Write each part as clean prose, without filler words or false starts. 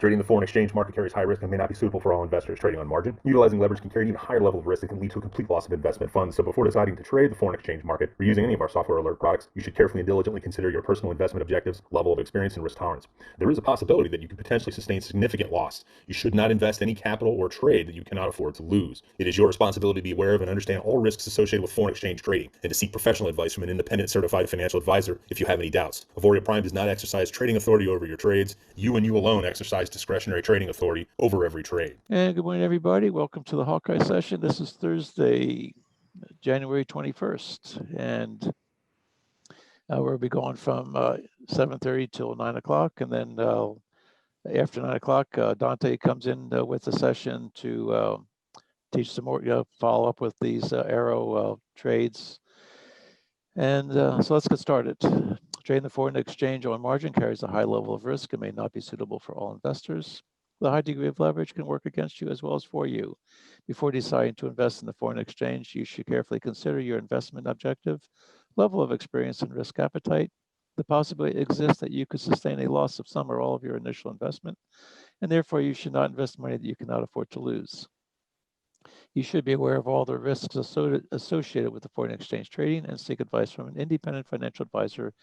Trading the foreign exchange market carries high risk and may not be suitable for all investors. Trading on margin, utilizing leverage can carry an even higher level of risk that can lead to a complete loss of investment funds. So before deciding to trade the foreign exchange market or using any of our software alert products, you should carefully and diligently consider your personal investment objectives, level of experience, and risk tolerance. There is a possibility that you could potentially sustain significant loss. You should not invest any capital or trade that you cannot afford to lose. It is your responsibility to be aware of and understand all risks associated with foreign exchange trading and to seek professional advice from an independent certified financial advisor if you have any doubts. Auvoria Prime does not exercise trading authority over your trades. You and you alone exercise discretionary trading authority over every trade. And good morning, everybody. Welcome to the Hawkeye session. This is Thursday, January 21st, and we'll be going from 7:30 till 9 o'clock, and then after 9 o'clock, Dante comes in with the session to teach some more, follow up with these arrow trades. And so let's get started. Trading the foreign exchange on margin carries a high level of risk and may not be suitable for all investors. The high degree of leverage can work against you as well as for you. Before deciding to invest in the foreign exchange, you should carefully consider your investment objective, level of experience, and risk appetite. The possibility exists that you could sustain a loss of some or all of your initial investment, and therefore you should not invest money that you cannot afford to lose. You should be aware of all the risks associated with the foreign exchange trading and seek advice from an independent financial advisor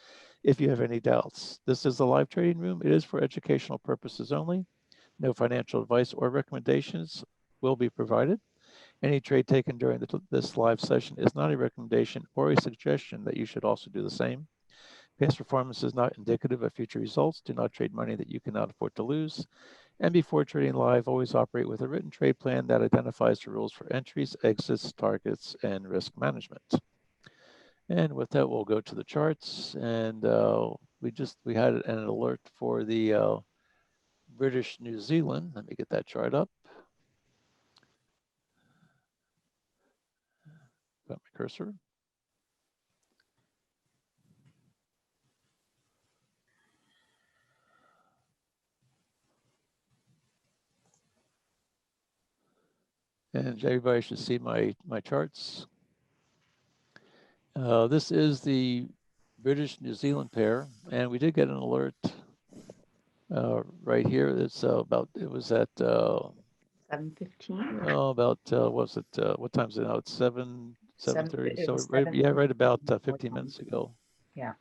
if you have any doubts. This is a live trading room. It is for educational purposes only. No financial advice or recommendations will be provided. Any trade taken during this live session is not a recommendation or a suggestion that you should also do the same. Past performance is not indicative of future results. Do not trade money that you cannot afford to lose. And before trading live, always operate with a written trade plan that identifies the rules for entries, exits, targets, and risk management. And with that, we'll go to the charts. And we had an alert for the British New Zealand. Let me get that chart up. Got my cursor. And everybody should see my charts. This is the British New Zealand pair, and we did get an alert right here. It's it was at 7:15. About what was it? What time is it now? It's 7:30. So right about 15 minutes ago. Yeah.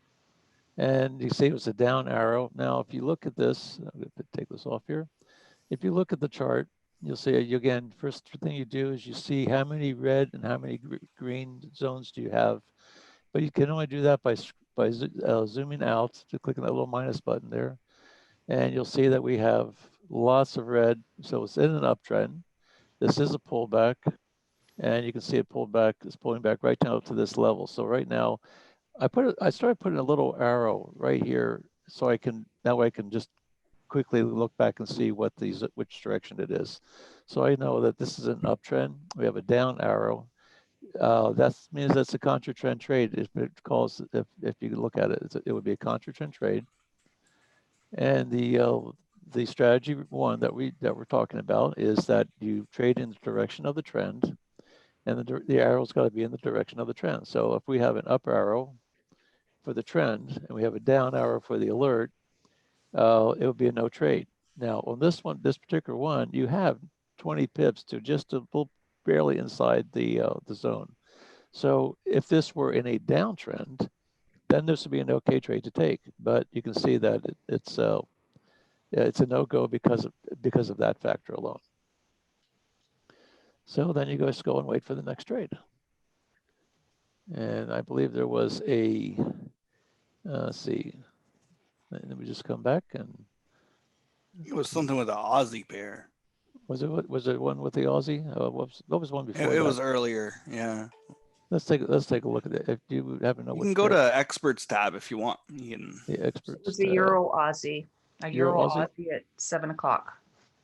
And you see it was a down arrow. Now, if you look at this, I'm going to take this off here. If you look at the chart, you'll see again. First thing you do is you see how many red and how many green zones do you have. But you can only do that by zooming out to clicking that little minus button there. And you'll see that we have lots of red. So it's in an uptrend. This is a pullback. And you can see it pulled back. It's pulling back right down up to this level. So right now, I started putting a little arrow right here so that way I can just quickly look back and see which direction it is. So I know that this is an uptrend. We have a down arrow. That means that's a contra trend trade. If you look at it, it would be a contra trend trade. And the strategy one that we're talking about is that you trade in the direction of the trend, and the arrow's got to be in the direction of the trend. So if we have an up arrow for the trend and we have a down arrow for the alert, it would be a no trade. Now on this particular one, you have 20 pips to just a little barely inside the zone. So if this were in a downtrend, then this would be an okay trade to take. But you can see that it's a no-go because of that factor alone. So then you guys go and wait for the next trade. And I believe there was let's see. Let me just come back and. It was something with the Aussie pair. Was it one with the Aussie? What was one before? It was earlier. Yeah. Let's take a look at it. If you happen to know, you can go to experts tab if you want. You can. The experts. It was a Euro Aussie. Euro Aussie at 7 o'clock.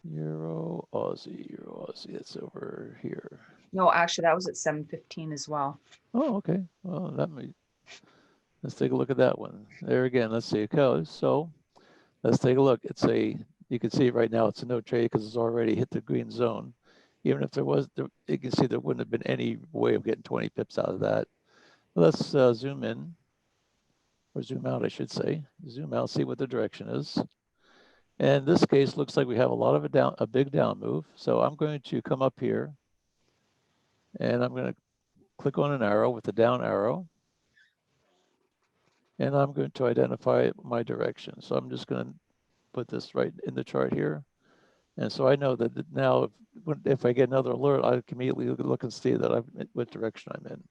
Euro Aussie. It's over here. No, actually, that was at 7:15 as well. Oh, okay. Well, let's take a look at that one. There again, let's see. Okay, so let's take a look. You can see right now it's a no trade because it's already hit the green zone. Even if there was, you can see there wouldn't have been any way of getting 20 pips out of that. Let's zoom in, or zoom out, I should say. Zoom out, see what the direction is. And in this case, looks like we have a lot of a big down move. So I'm going to come up here and I'm going to click on an arrow with the down arrow. And I'm going to identify my direction. So I'm just going to put this right in the chart here. And so I know that now if I get another alert, I can immediately look and see that what direction I'm in.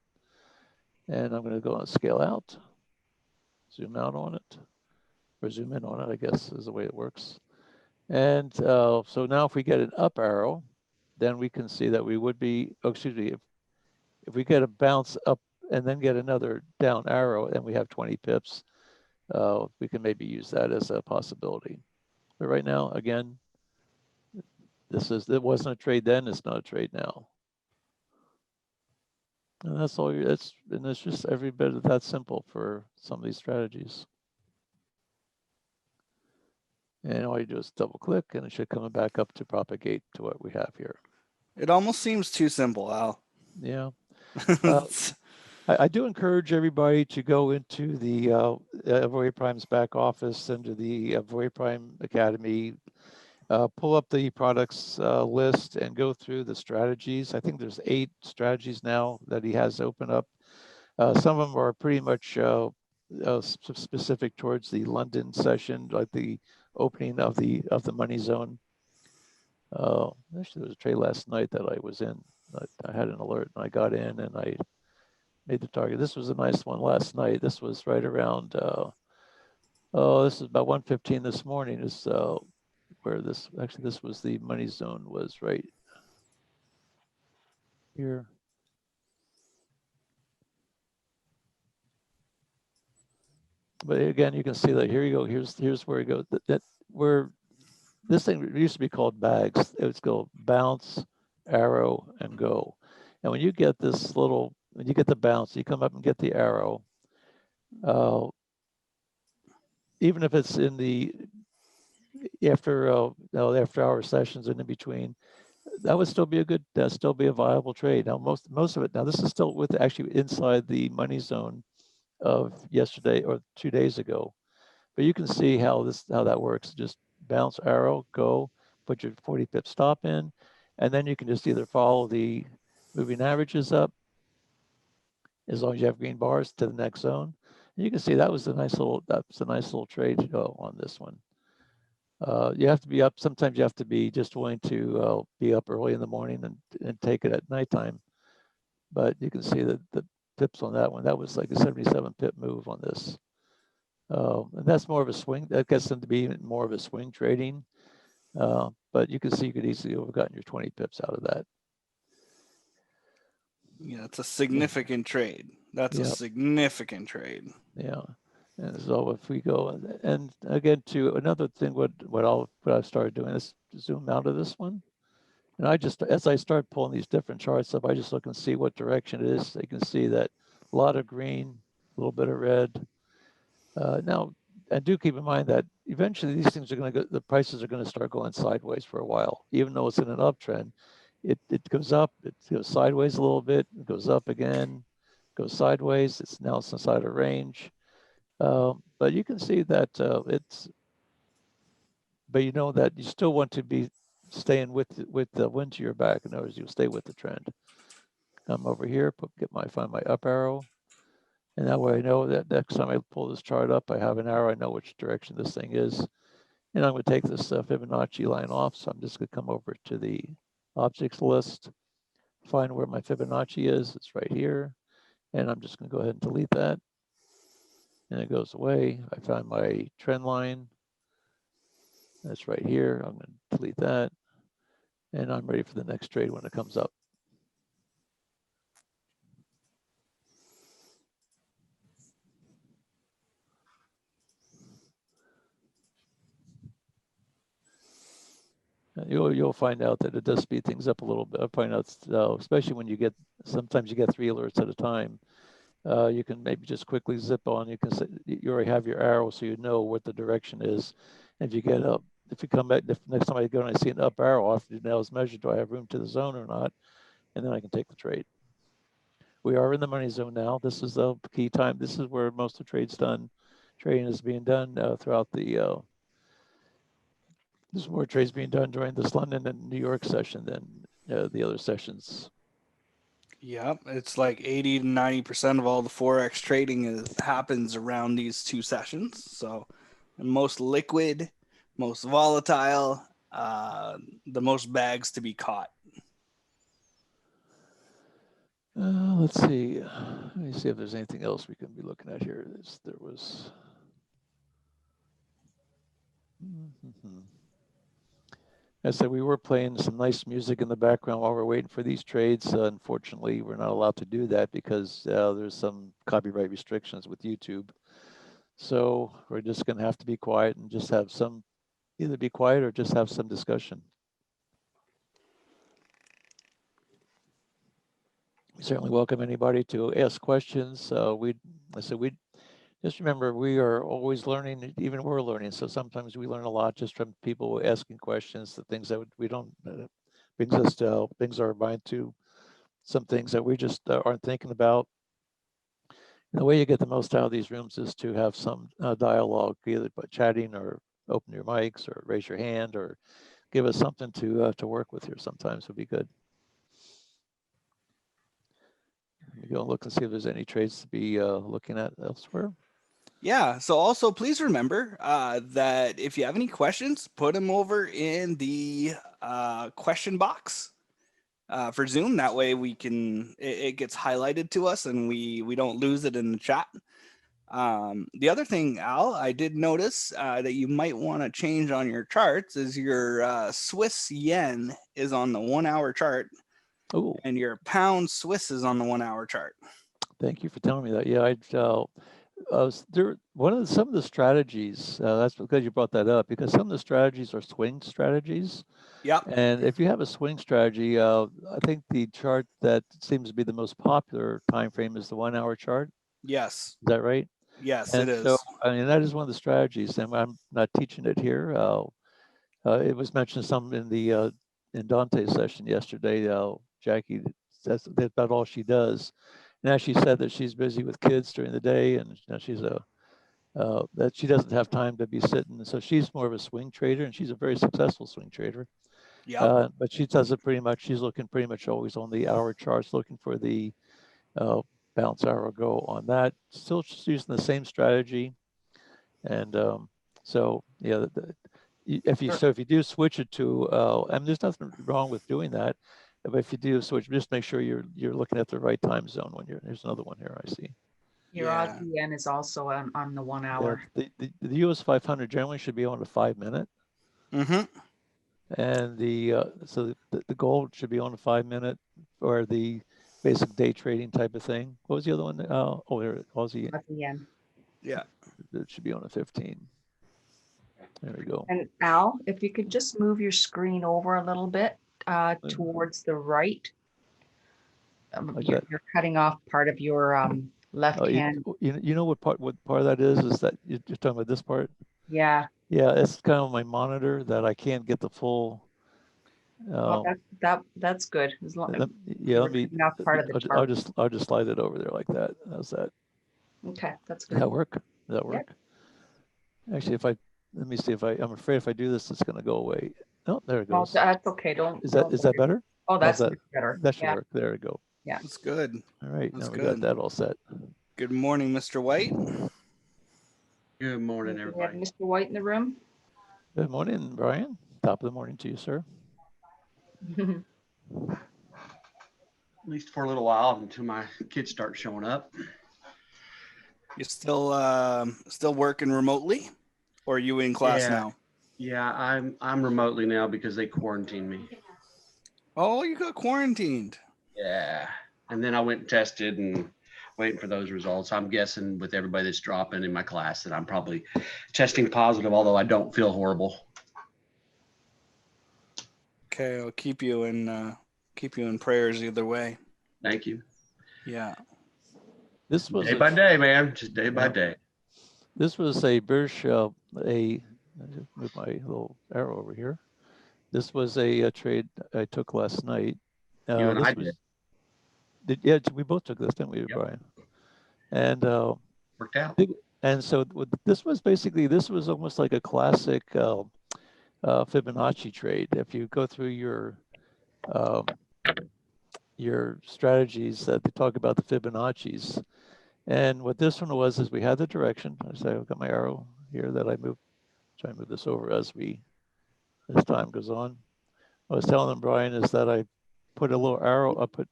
And I'm going to go and scale out, zoom out on it, or zoom in on it, I guess is the way it works. And so now if we get an up arrow, then we can see that we would be, oh, excuse me, if we get a bounce up and then get another down arrow and we have 20 pips, we can maybe use that as a possibility. But right now, again, it wasn't a trade then, it's not a trade now. And that's all and it's just every bit of that simple for some of these strategies. And all you do is double click and it should come back up to propagate to what we have here. It almost seems too simple, Al. Yeah. I do encourage everybody to go into the Auvoria Prime's back office, into the Auvoria Prime Academy, pull up the products list and go through the strategies. I think there's 8 strategies now that he has open up. Some of them are pretty much specific towards the London session, like the opening of the money zone. Actually, there was a trade last night that I was in. I had an alert and I got in and I made the target. This was a nice one last night. This was right around, this is about 1:15 this morning is where this was the money zone was right here. But again, you can see that here you go. Here's where you go. Where this thing used to be called bags. It's called bounce, arrow, and go. And when you get this little, when you get the bounce, you come up and get the arrow. Even if it's in the after hour sessions and in between, that would still be a viable trade. Now most of it, now this is still with actually inside the money zone of yesterday or 2 days ago, but you can see how that works. Just bounce, arrow, go, put your 40 pip stop in, and then you can just either follow the moving averages up, as long as you have green bars, to the next zone. And you can see that's a nice little trade to go on this one. You have to be up. Sometimes you have to be just willing to be up early in the morning and take it at nighttime. But you can see that the pips on that one, that was like a 77 pip move on this. And that's more of a swing. That gets them to be more of a swing trading. But you can see you could easily have gotten your 20 pips out of that. Yeah, it's a significant trade. That's a significant trade. Yeah. And so if we go, and again, to another thing, what I've started doing is zoom out of this one. And as I start pulling these different charts up, I just look and see what direction it is. So you can see that a lot of green, a little bit of red. Now, and do keep in mind that eventually these things are going to go, the prices are going to start going sideways for a while. Even though it's in an uptrend, it goes up, it goes sideways a little bit, it goes up again, goes sideways. It's now inside a range. But you can see that but you know that you still want to be staying with the wind to your back. In other words, you stay with the trend. Come over here, find my up arrow. And that way I know that next time I pull this chart up, I have an arrow, I know which direction this thing is. And I'm going to take this Fibonacci line off. So I'm just going to come over to the objects list, find where my Fibonacci is. It's right here. And I'm just going to go ahead and delete that. And it goes away. I find my trend line. That's right here. I'm going to delete that. And I'm ready for the next trade when it comes up. You'll find out that it does speed things up a little bit. I find out, especially when sometimes you get 3 alerts at a time. You can maybe just quickly zip on. You can say, you already have your arrow, so you know what the direction is. And if you come back, next time I go and I see an up arrow, I'll have to now is measured, do I have room to the zone or not? And then I can take the trade. We are in the money zone now. This is the key time. This is where most of the trading is being done throughout the there's more trades being done during this London and New York session than the other sessions. Yep, it's like 80 to 90% of all the Forex trading happens around these two sessions. So, the most liquid, most volatile, the most bags to be caught. Let's see. Let me see if there's anything else we can be looking at here. There was. I said we were playing some nice music in the background while we're waiting for these trades. Unfortunately, we're not allowed to do that because there's some copyright restrictions with YouTube. So we're just going to have to be quiet and just have some, either be quiet or just have some discussion. We certainly welcome anybody to ask questions. I said we just remember we are always learning, even we're learning. So sometimes we learn a lot just from people asking questions, the things that we don't brings us to brings our mind to some things that we just aren't thinking about. And the way you get the most out of these rooms is to have some dialogue, either by chatting or open your mics or raise your hand or give us something to work with here. Sometimes would be good. Let me go and look and see if there's any trades to be looking at elsewhere. Yeah, so also please remember that if you have any questions, put them over in the question box for Zoom. That way we can, it gets highlighted to us and we don't lose it in the chat. The other thing, Al, I did notice that you might want to change on your charts is your Swiss yen is on the 1 hour chart. Oh, and your pound Swiss is on the 1 hour chart. Thank you for telling me that. Yeah, I was there. Some of the strategies. That's because you brought that up. Because some of the strategies are swing strategies. Yep. And if you have a swing strategy, I think the chart that seems to be the most popular time frame is the 1 hour chart. Yes. Is that right? Yes, and it is. So, I mean, that is one of the strategies, and I'm not teaching it here. It was mentioned some in the in Dante's session yesterday. Jackie, that's about all she does. Now she said that she's busy with kids during the day, and she's that she doesn't have time to be sitting. So she's more of a swing trader, and she's a very successful swing trader. Yeah. But she does it pretty much. She's looking pretty much always on the hour charts, looking for the bounce hour go on that. Still using the same strategy, and so yeah. If you do switch it to, and there's nothing wrong with doing that, but if you do switch, just make sure you're looking at the right time zone when there's another one here. I see. Your Aussie yen is also on the 1 hour. Yeah, the US 500 generally should be on a 5 minute. Mm-hmm. And so the gold should be on a 5 minute, or the basic day trading type of thing. What was the other one? There, Aussie yen. Yeah. It should be on a 15. There we go. And Al, if you could just move your screen over a little bit towards the right. Like you're cutting off part of your left hand. You know what part of that is that you're talking about this part? Yeah. Yeah, it's kind of my monitor that I can't get the full. That's good. As long yeah, let me. part of the chart. I'll just slide it over there like that. How's that? Okay, that's good. Does that work? Does that work? Yep. Actually, let me see I'm afraid if I do this, it's going to go away. Oh, there it goes. Oh, that's okay. Is that better? Oh, that's better. That should work. There we go. Yeah, that's good. All right, that's now we got that all set. Good morning, Mr. White. Good morning, everybody. We have Mr. White in the room. Good morning, Brian. Top of the morning to you, sir. At least for a little while until my kids start showing up. You still working remotely, or are you in class now? Yeah, I'm remotely now because they quarantined me. Oh, you got quarantined. Yeah, and then I went and tested and waiting for those results. I'm guessing with everybody that's dropping in my class that I'm probably testing positive, although I don't feel horrible. Okay, I'll keep you in prayers either way. Thank you. Yeah. This was day by day, man. Just day by day. This was a Birch, I just move my little arrow over here. This was a trade I took last night. You and I did. Yeah, we both took this, didn't we, Brian? And worked out. And so this was almost like a classic Fibonacci trade. If you go through your strategies that they talk about the Fibonacci's, and what this one was is we had the direction. I say I've got my arrow here that I move. Try and move this over as time goes on. I was telling them, Brian, is that I put a little arrow. I put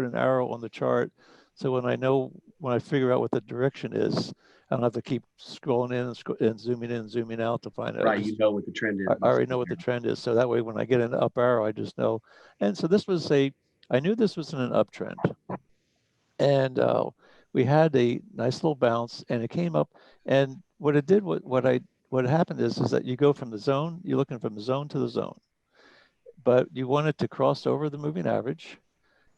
an arrow on the chart, so when I figure out what the direction is, I don't have to keep scrolling in and zooming in and zooming out to find out. Right, you know what the trend is. I already know what the trend is, so that way when I get an up arrow, I just know. And so I knew this was in an uptrend, and we had a nice little bounce, and it came up. And what it did, what happened is that you go from the zone, you're looking from the zone to the zone, but you want it to cross over the moving average,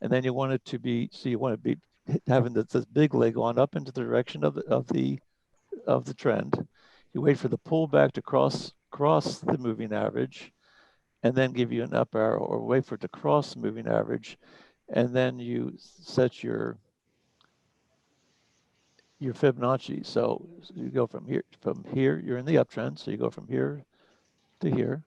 and then you want it to be, so you want to be having this big leg on up into the direction of the trend. You wait for the pullback to cross the moving average, and then give you an up arrow, or wait for it to cross the moving average, and then you set your Fibonacci. So you go from here, you're in the uptrend, so you go from here to here,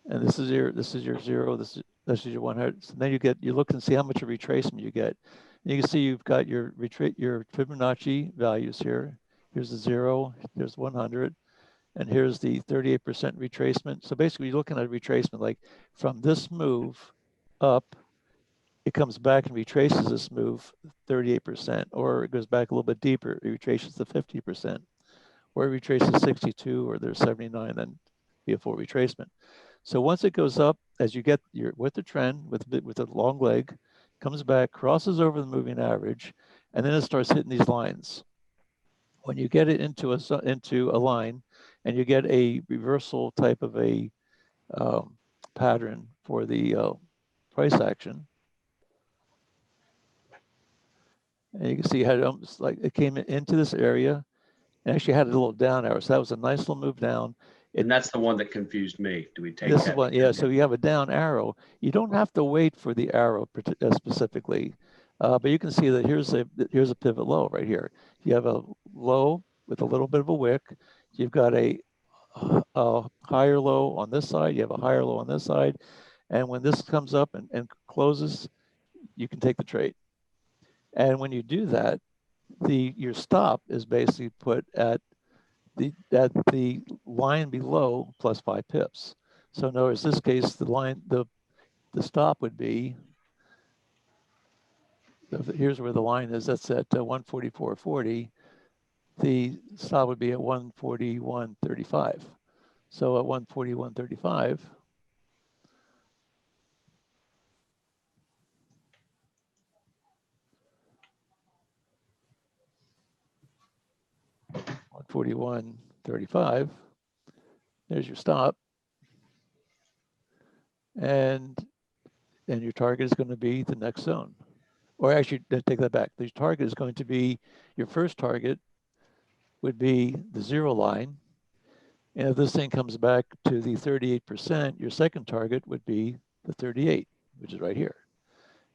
and this is your 0, this is your 100. So then you look and see how much of retracement you get. And you can see you've got your Fibonacci values here. Here's the 0, here's 100, and here's the 38% retracement. So basically you're looking at a retracement, like from this move up, it comes back and retraces this move 38%, or it goes back a little bit deeper, it retraces the 50%, or it retraces 62, or there's 79, then be a full retracement. So once it goes up, as you get with the trend, with a long leg, comes back, crosses over the moving average, and then it starts hitting these lines. When you get it into a line, and you get a reversal type of a pattern for the price action, and you can see how it almost like it came into this area and actually had a little down arrow. So that was a nice little move down. And that's the one that confused me. Do we take this that? Is one, yeah. So you have a down arrow. You don't have to wait for the arrow specifically, but you can see that here's a pivot low right here. You have a low with a little bit of a wick. You've got a higher low on this side. You have a higher low on this side, and when this comes up and closes, you can take the trade. And when you do that, your stop is basically put at the line below plus 5 pips. So in other words, this case, the stop would be, here's where the line is, that's at 144.40. The stop would be at 141.35. So at 141.35, $141.35, there's your stop, and your target is going to be the next zone. Or actually, take that back. The target is going to be, your first target would be the 0 line. And if this thing comes back to the 38%, your second target would be the 38, which is right here.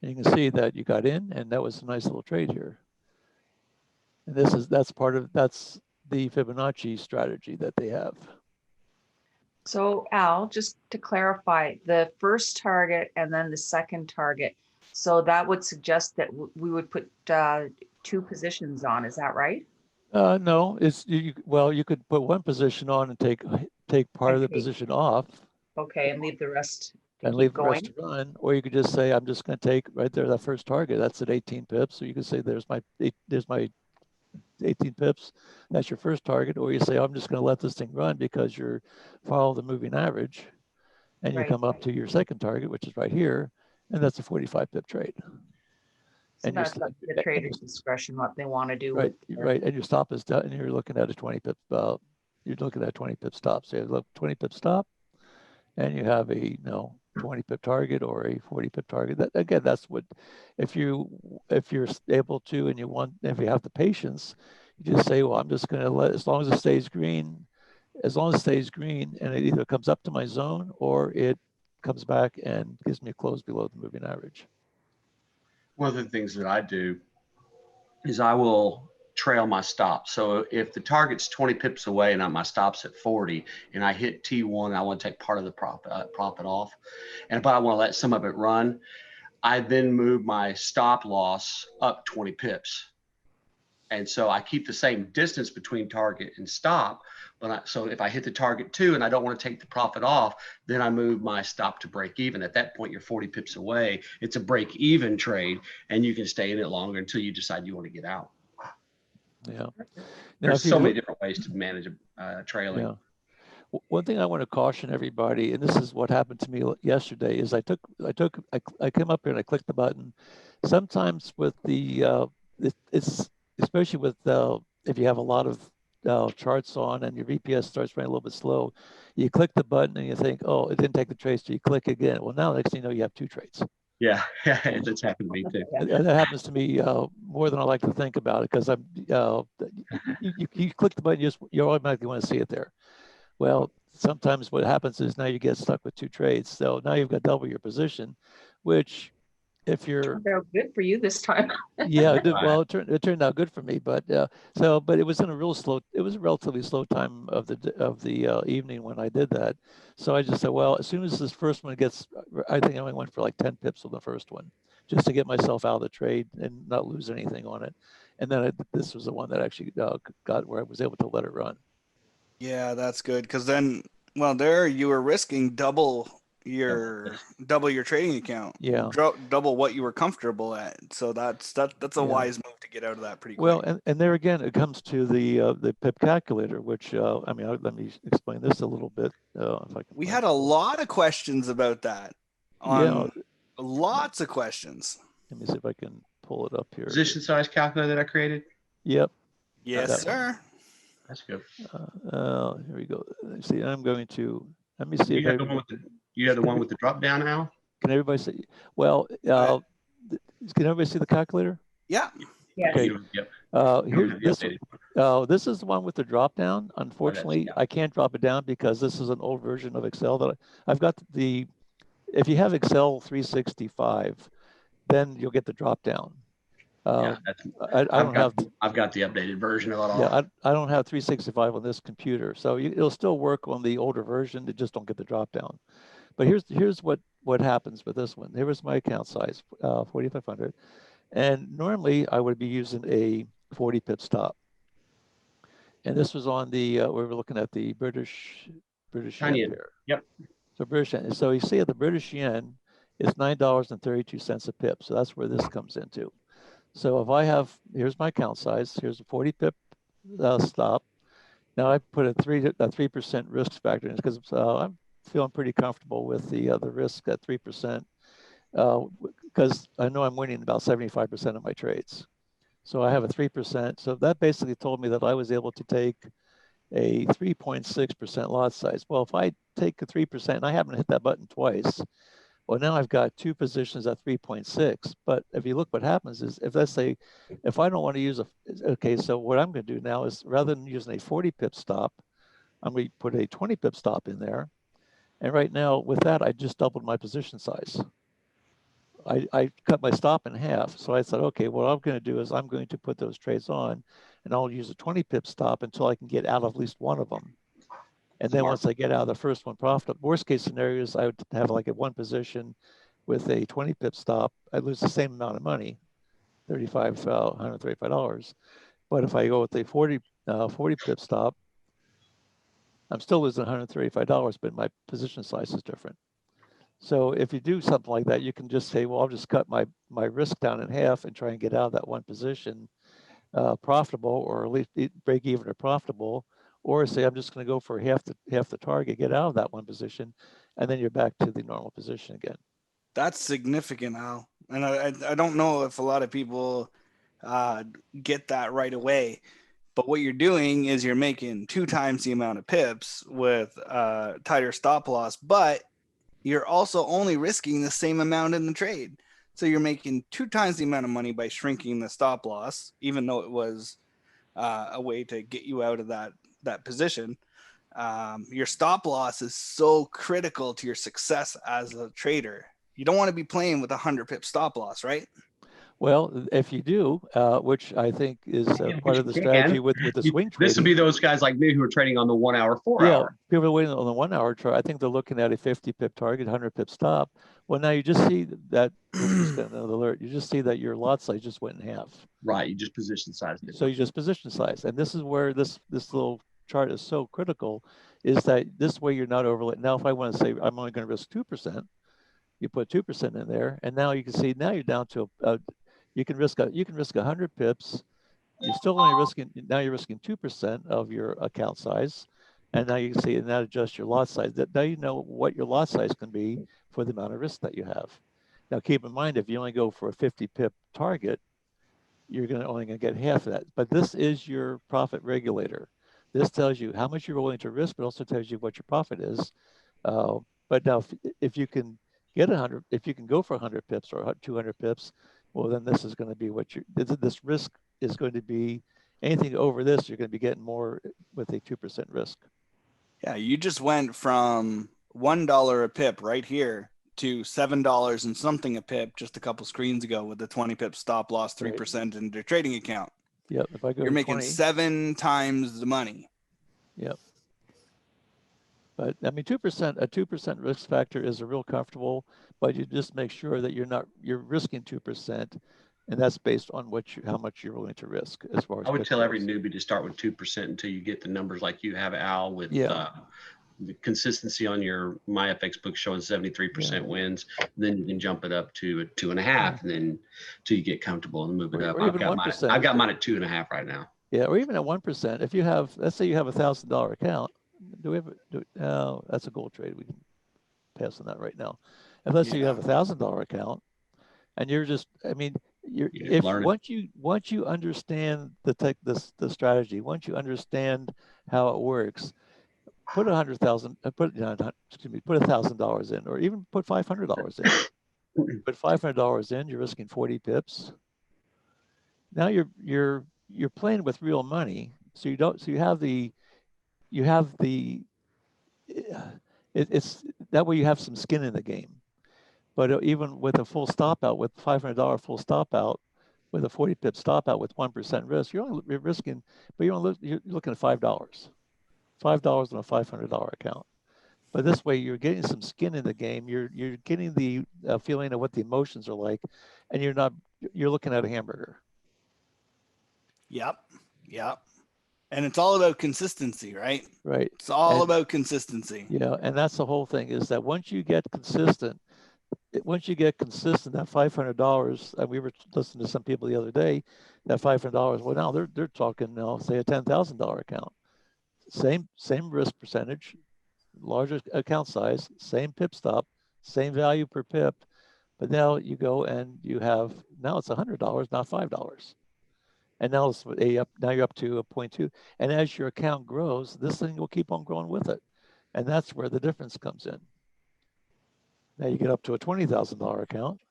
And you can see that you got in, and that was a nice little trade here. And that's the Fibonacci strategy that they have. So Al, just to clarify, the first target and then the second target. So that would suggest that we would put 2 positions on. Is that right? No, you could put one position on and take part of the position off. Okay, and leave the rest. And leave the rest to run, or you could just say, I'm just going to take right there that first target. That's at 18 pips. So you could say, there's my 18 pips. That's your first target. Or you say, I'm just going to let this thing run because you're follow the moving average, and you come up to your second target, which is right here, and that's a 45 pip trade. So that's up to the trader's discretion what they want to do. Right, right. And your stop is done, and you're looking at a 20 pip. You're looking at a 20 pip stop. So you have a 20 pip stop, and you have a 20 pip target or a 40 pip target. That again, that's what, if you're able to, and if you have the patience, you just say, well, I'm just going to let, as long as it stays green, and it either comes up to my zone or it comes back and gives me a close below the moving average. One of the things that I do is I will trail my stop. So if the target's 20 pips away and my stop's at 40 and I hit T1, I want to take part of the profit off. And if I want to let some of it run, I then move my stop loss up 20 pips. And so I keep the same distance between target and stop. So if I hit the target 2 and I don't want to take the profit off, then I move my stop to break even. At that point, you're 40 pips away. It's a break even trade, and you can stay in it longer until you decide you want to get out. Yeah. There's so many different ways to manage trailing. Yeah. One thing I want to caution everybody, and this is what happened to me yesterday, is I came up here and I clicked the button. Sometimes with it's especially with if you have a lot of charts on and your VPS starts running a little bit slow, you click the button and you think, oh, it didn't take the trade, so you click again. Well, now next thing you know, you have 2 trades. Yeah, that's happened to me too. That happens to me more than I like to think about it, because you click the button, you automatically want to see it there. Well, sometimes what happens is now you get stuck with 2 trades. So now you've got double your position, which if you're good for you this time. yeah, it turned out good for me, but it was in a relatively slow time of the evening when I did that. So I just said, well, as soon as this first one gets, I think I only went for like 10 pips on the first one, just to get myself out of the trade and not lose anything on it. And then this was the one that actually got where I was able to let it run. Yeah, that's good, because then, well, there you were risking double your trading account. Yeah, double what you were comfortable at. So that's a wise move to get out of that pretty quick. Well, and there again, it comes to the pip calculator, which I mean, let me explain this a little bit. If I can. We had a lot of questions about that. Lots of questions. Let me see if I can pull it up here. Position size calculator that I created. Yep. Yes, sir. That's good. Here we go. Let's see, I'm going to, let me see. You have the one with the drop down, Al? Can everybody see? Well, can everybody see the calculator? Yeah. Yes. Okay. Yep. This is the one with the drop down. Unfortunately, I can't drop it down because this is an old version of Excel that I've got if you have Excel 365, then you'll get the drop down. I don't have. I've got the updated version of it all. Yeah, I don't have 365 on this computer, so it'll still work on the older version. It just don't get the drop down. But here's what happens with this one. Here was my account size, 4,500, and normally I would be using a 40 pip stop. And this was on we were looking at the British yen pair. Yep. So British yen. So you see, the British yen is $9.32 a pip. So that's where this comes into. So if I have, here's my account size, here's a 40 pip stop. Now I put a 3% risk factor in because I'm feeling pretty comfortable with the risk at 3%, because I know I'm winning about 75% of my trades. So I have a 3%. So that basically told me that I was able to take a 3.6% lot size. Well, if I take a 3%, and I haven't hit that button twice, well, now I've got 2 positions at 3.6. But if you look, what happens is, if I don't want to use so what I'm going to do now is, rather than using a 40 pip stop, I'm going to put a 20 pip stop in there. And right now with that, I just doubled my position size. I cut my stop in half. So I said, okay, what I'm going to do is I'm going to put those trades on, and I'll use a 20 pip stop until I can get out of at least one of them. And then once I get out of the first one profitable, worst case scenario is I would have like one position with a 20 pip stop. I'd lose the same amount of money, $135. But if I go with a 40 pip stop, I'm still losing $135, but my position size is different. So if you do something like that, you can just say, well, I'll just cut my risk down in half and try and get out of that one position profitable, or at least break even or profitable. Or say, I'm just going to go for half the target, get out of that one position, and then you're back to the normal position again. That's significant, Al. And I don't know if a lot of people get that right away. But what you're doing is you're making 2 times the amount of pips with tighter stop loss, but you're also only risking the same amount in the trade. So you're making 2 times the amount of money by shrinking the stop loss, even though it was a way to get you out of that position. Your stop loss is so critical to your success as a trader. You don't want to be playing with 100 pip stop loss, right? Well, if you do, which I think is Yeah, part of the you strategy can. with the swing This would trading. be those guys like me who are trading on the 1 hour, 4 Yeah, hour. people are waiting on the 1 hour chart. I think they're looking at a 50 pip target, 100 pip stop. Well, now you just see that, oops, just got another alert. You just see that your lot size just went in half. Right. You just position size So different. you just position size. And this is where this little chart is so critical, is that this way you're not overlay. Now, if I want to say I'm only going to risk 2%, you put 2% in there, and now you can see now you're down to you can risk 100 pips. You're still only risking, now you're risking 2% of your account size. And now you can see, and that adjusts your lot size. Now you know what your lot size can be for the amount of risk that you have. Now keep in mind, if you only go for a 50 pip target, you're only going to get half of that. But this is your profit regulator. This tells you how much you're willing to risk, but also tells you what your profit is. But now, if you can get 100, if you can go for 100 pips or 200 pips, well, then this is going to be what this risk is going to be. Anything over this, you're going to be getting more with a 2% risk. Yeah, you just went from $1 a pip right here to $7 and something a pip just a couple screens ago with the 20 pip stop loss, 3% in their trading account. Yep. If I go You're to making 20, 7 times the money. Yep. But I mean, 2%, a 2% risk factor is a real comfortable, but you just make sure that you're risking 2%, and that's based on how much you're willing to risk as far as I would pip tell every goes. newbie to start with 2% until you get the numbers like you have, Al, with Yeah. the consistency on your MyFX book showing 73% wins. Then you can jump it up to a 2.5, and then till you get comfortable and move it up. Or even 1%. I've got mine at 2.5 right now. Yeah, or even at 1%. If you have, let's say you have $1,000 account, that's a gold trade. We can pass on that right now. If let's say you have $1,000 account, and you're just, I mean, once you understand the strategy, once you understand how it works, put $1,000 in, or even put $500 in. Put $500 in, you're risking 40 pips. Now you're playing with real money, so you have the it's that way you have some skin in the game. But even with a full stop out, with $500 full stop out, with a 40 pip stop out with 1% risk, you're risking, but you're looking at $5 on a $500 account. But this way you're getting some skin in the game. You're getting the feeling of what the emotions are like, and you're looking at a hamburger. Yep. And it's all about consistency, right? Right. It's all about consistency. Yeah, and that's the whole thing, is that once you get consistent, that $500, and we were listening to some people the other day, that $500, well, now they're talking now, say a $10,000 account. Same risk percentage, larger account size, same pip stop, same value per pip, but now you go and now it's $100, not $5. And now now you're up to a 0.2. And as your account grows, this thing will keep on growing with it. And that's where the difference comes in. Now you get up to a $20,000 account.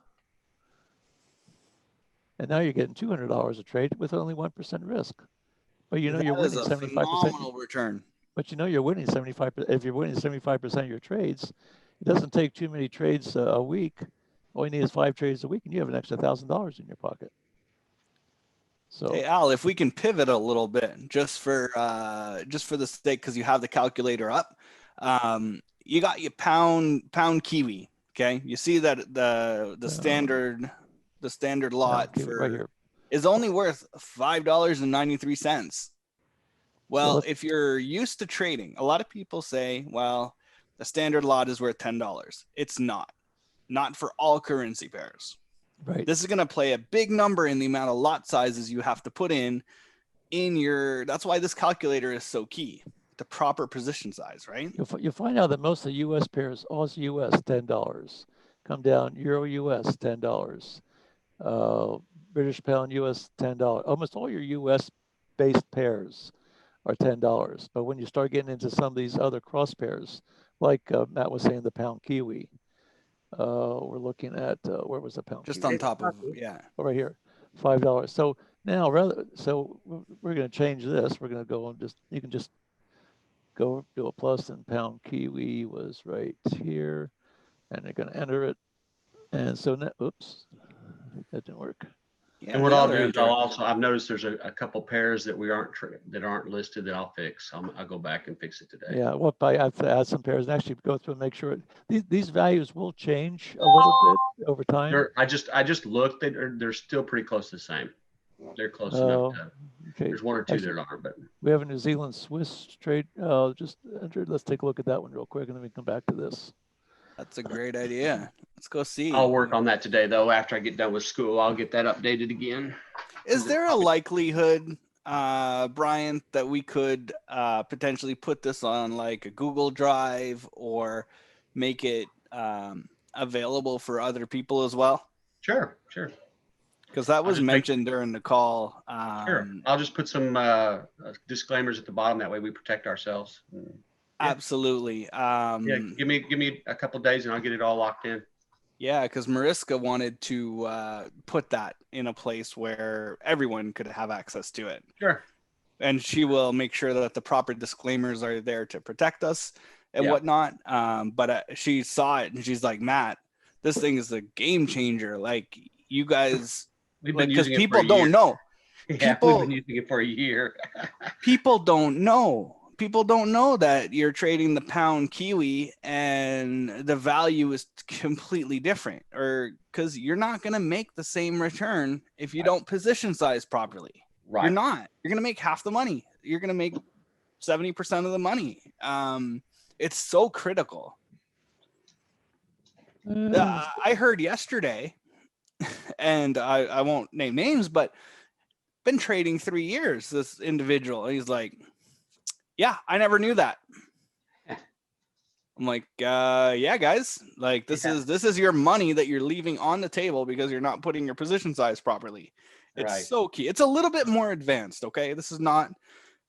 And now you're getting $200 a trade with only 1% risk. But you're winning 75%. Phenomenal return. But you're winning 75%. If you're winning 75% of your trades, it doesn't take too many trades a week. All you need is 5 trades a week, and you have an extra $1,000 in your pocket. So, hey Al, if we can pivot a little bit, just for the sake, because you have the calculator up, you got your pound kiwi. Okay, you see that the standard lot right here is only worth $5.93. Well, if you're used to trading, a lot of people say, well, the standard lot is worth $10. It's not for all currency pairs. Right. This is going to play a big number in the amount of lot sizes you have to put in that's why this calculator is so key, the proper position size, right? You'll find out that most of the U.S. pairs, Aussie U.S., $10. Come down, Euro U.S., $10. British pound U.S., $10. Almost all your U.S.-based pairs are $10. But when you start getting into some of these other cross pairs, like Matt was saying, the pound kiwi, we're looking at, where was the pound just kiwi? On top of, right here, $5. So now we're going to change this. We're going to go and you can just go do a plus, and pound kiwi was right here, and they're going to enter it. And so, oops, that didn't work. Yeah, And what the I'll other do is interact- I've noticed there's a couple pairs that that aren't listed that I'll fix. I'll go back and fix it today. Yeah, well, I have to add some pairs and actually go through and make sure these values will change a little bit over time. I just looked at, they're still pretty close to the same. They're close enough Oh, to, okay. there's one or two Actually, that aren't, but we have a New Zealand Swiss trade. Just entered. Let's take a look at that one real quick, and then we come back to this. That's a great idea. Let's go see. I'll work on that today though. After I get done with school, I'll get that updated again. Is there a likelihood, Brian, that we could potentially put this on like a Google Drive or make it available for other people as well? Sure. Because that was just make- mentioned during the call. Sure. I'll just put some disclaimers at the bottom. That way we protect ourselves. Yeah. Absolutely. Yeah, give me a couple of days and I'll get it all locked in. Yeah, because Mariska wanted to put that in a place where everyone could have access to it. Sure. And she will make sure that the proper disclaimers are there to protect us and Yeah. whatnot. But she saw it and she's like, Matt, this thing is a game changer. Like, you guys, We've been because using it people for a don't year. know. Yeah, people- we've been using it for a year. People don't know. People don't know that you're trading the pound Kiwi and the value is completely different, or because you're not going to make the same return if you don't position size properly. Right. You're not. You're going to make half the money. You're going to make 70% of the money. It's so critical. I heard yesterday, and I won't name names, but been trading 3 years, this individual. He's like, yeah, I never knew that. I'm like, yeah, guys, like this is your money that you're leaving on the table because you're not putting your position size properly. It's Right. so key. It's a little bit more advanced. Okay. This is not,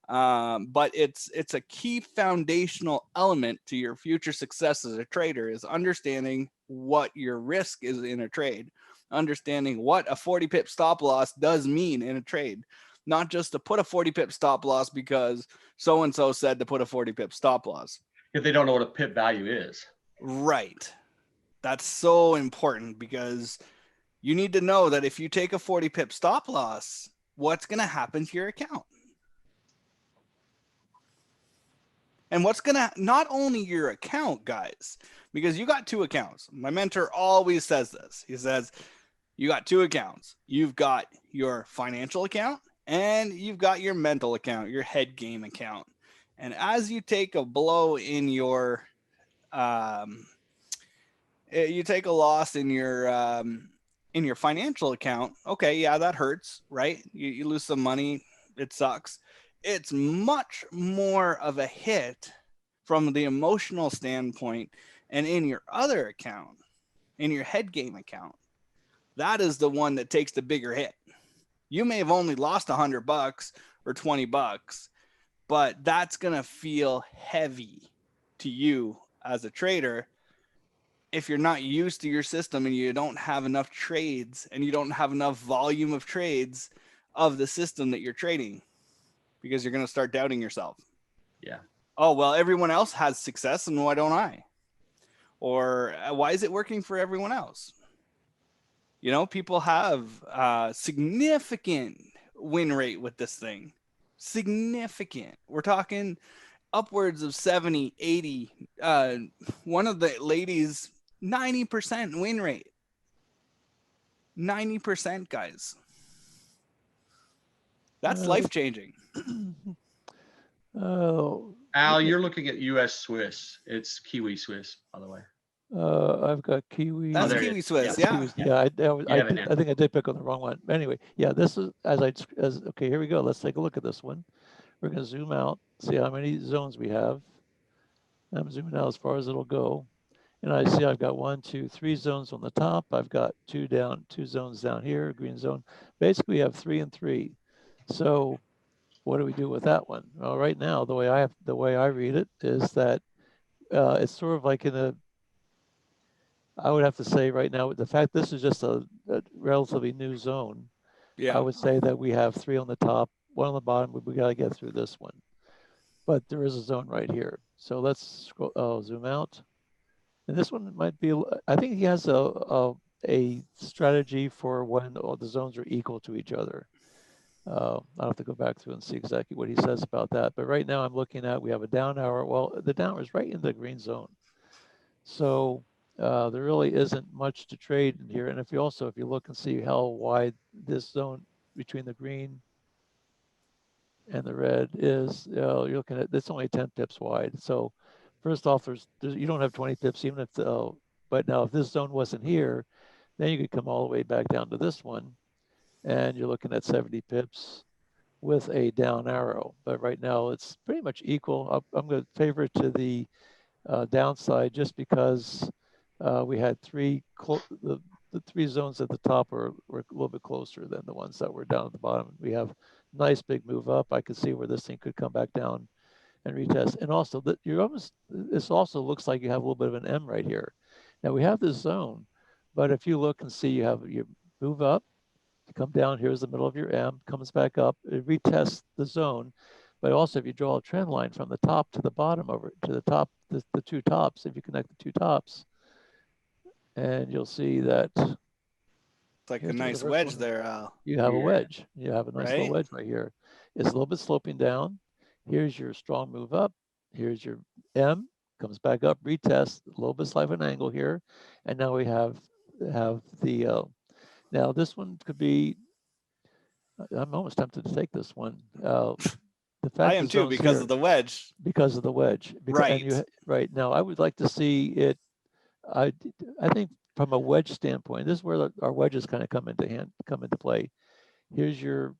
but it's a key foundational element to your future success as a trader is understanding what your risk is in a trade, understanding what a 40 pip stop loss does mean in a trade. Not just to put a 40 pip stop loss because so-and-so said to put a 40 pip stop loss. If they don't know what a pip value is. Right. That's so important because you need to know that if you take a 40 pip stop loss, what's going to happen to your account? And what's going to, not only your account, guys, because you got two accounts. My mentor always says this. He says, you got two accounts. You've got your financial account and you've got your mental account, your head game account. And as you take a blow in your, you take a loss in your financial account. Okay, yeah, that hurts, right? You lose some money. It sucks. It's much more of a hit from the emotional standpoint. And in your other account, in your head game account, that is the one that takes the bigger hit. You may have only lost $100 or $20, but that's going to feel heavy to you as a trader if you're not used to your system and you don't have enough trades and you don't have enough volume of trades of the system that you're trading, because you're going to start doubting yourself. Yeah. Oh, well, everyone else has success and why don't I? Or why is it working for everyone else? You know, people have significant win rate with this thing. Significant. We're talking upwards of 70, 80. One of the ladies, 90% win rate. 90%, guys. That's life-changing. Oh, Al, you're looking at US Swiss. It's Kiwi Swiss, by the way. I've got Kiwi. That's there it Kiwi is. Swiss, Yeah. yeah. Kiwis. Yeah, have it now. I think I did pick on the wrong one. Anyway, yeah, this is okay. Here we go. Let's take a look at this one. We're going to zoom out, see how many zones we have. I'm zooming out as far as it'll go, and I see I've got 1, 2, 3 zones on the top. I've got two zones down here, green zone. Basically, we have 3 and 3. So, what do we do with that one? Well, right now, the way I read it is that it's sort of like I would have to say right now, the fact this is just a relatively new zone, Yeah. I would say that we have 3 on the top, 1 on the bottom. We got to get through this one. But there is a zone right here. So let's scroll, zoom out. And this one might be, I think he has a a strategy for when all the zones are equal to each other. I'll have to go back through and see exactly what he says about that. But right now I'm looking at, we have a down arrow. Well, the down arrow is right in the green zone. So there really isn't much to trade in here. And if you look and see how wide this zone between the green and the red is, you're looking at, it's only 10 pips wide. So first off, you don't have 20 pips, even if but now if this zone wasn't here, then you could come all the way back down to this one, and you're looking at 70 pips with a down arrow. But right now it's pretty much equal. I'm going to favor it to the downside, just because we had the three zones at the top were a little bit closer than the ones that were down at the bottom. We have nice big move up. I could see where this thing could come back down and retest. And also that this also looks like you have a little bit of an M right here. Now we have this zone, but if you look and see, you move up, you come down, here's the middle of your M, comes back up, it retests the zone. But also if you draw a trend line from the top to the bottom over to the top, the two tops, if you connect the two tops, and you'll see that It's like a nice wedge there, Al. You have a wedge. You have a nice little Right? wedge right here. It's a little bit sloping down. Here's your strong move up. Here's your M, comes back up, retest, a little bit slight of an angle here. And now we have the, now this one could be, I'm almost tempted to take this one. The fact I am too, because of the wedge. Because of the wedge. Right. Right. Now, I would like to see it, I think from a wedge standpoint, this is where our wedges kind of come into play. Here's here's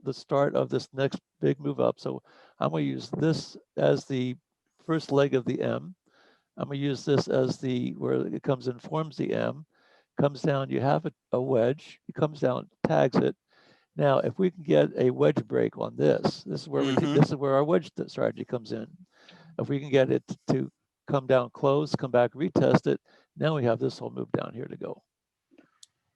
the start of this next big move up. So I'm going to use this as the first leg of the M. I'm going to use this as where it comes and forms the M, comes down, you have a wedge, it comes down, tags it. Now, if we can get a wedge break on this is where this is where our wedge strategy comes in. If we can get it to come down close, come back, retest it, now we have this whole move down here to go.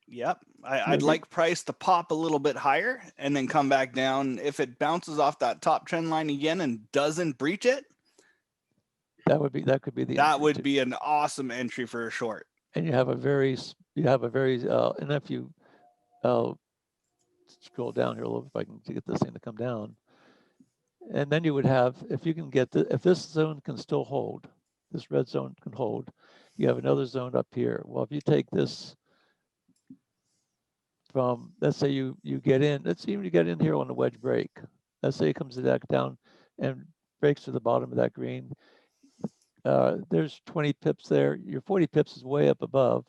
Yep. I'd like price to pop a little bit higher and then come back down. If it bounces off that top trend line again and doesn't breach it, that would be an awesome entry for a short. And you have a very and if you scroll down here a little bit, if I can get this thing to come down, and then you would have, if you can get if this zone can still hold, this red zone can hold, you have another zone up here. Well, if you take this from, let's say you get in, let's see, you get in here on a wedge break. Let's say it comes back down and breaks to the bottom of that green. There's 20 pips there. Your 40 pips is way up above,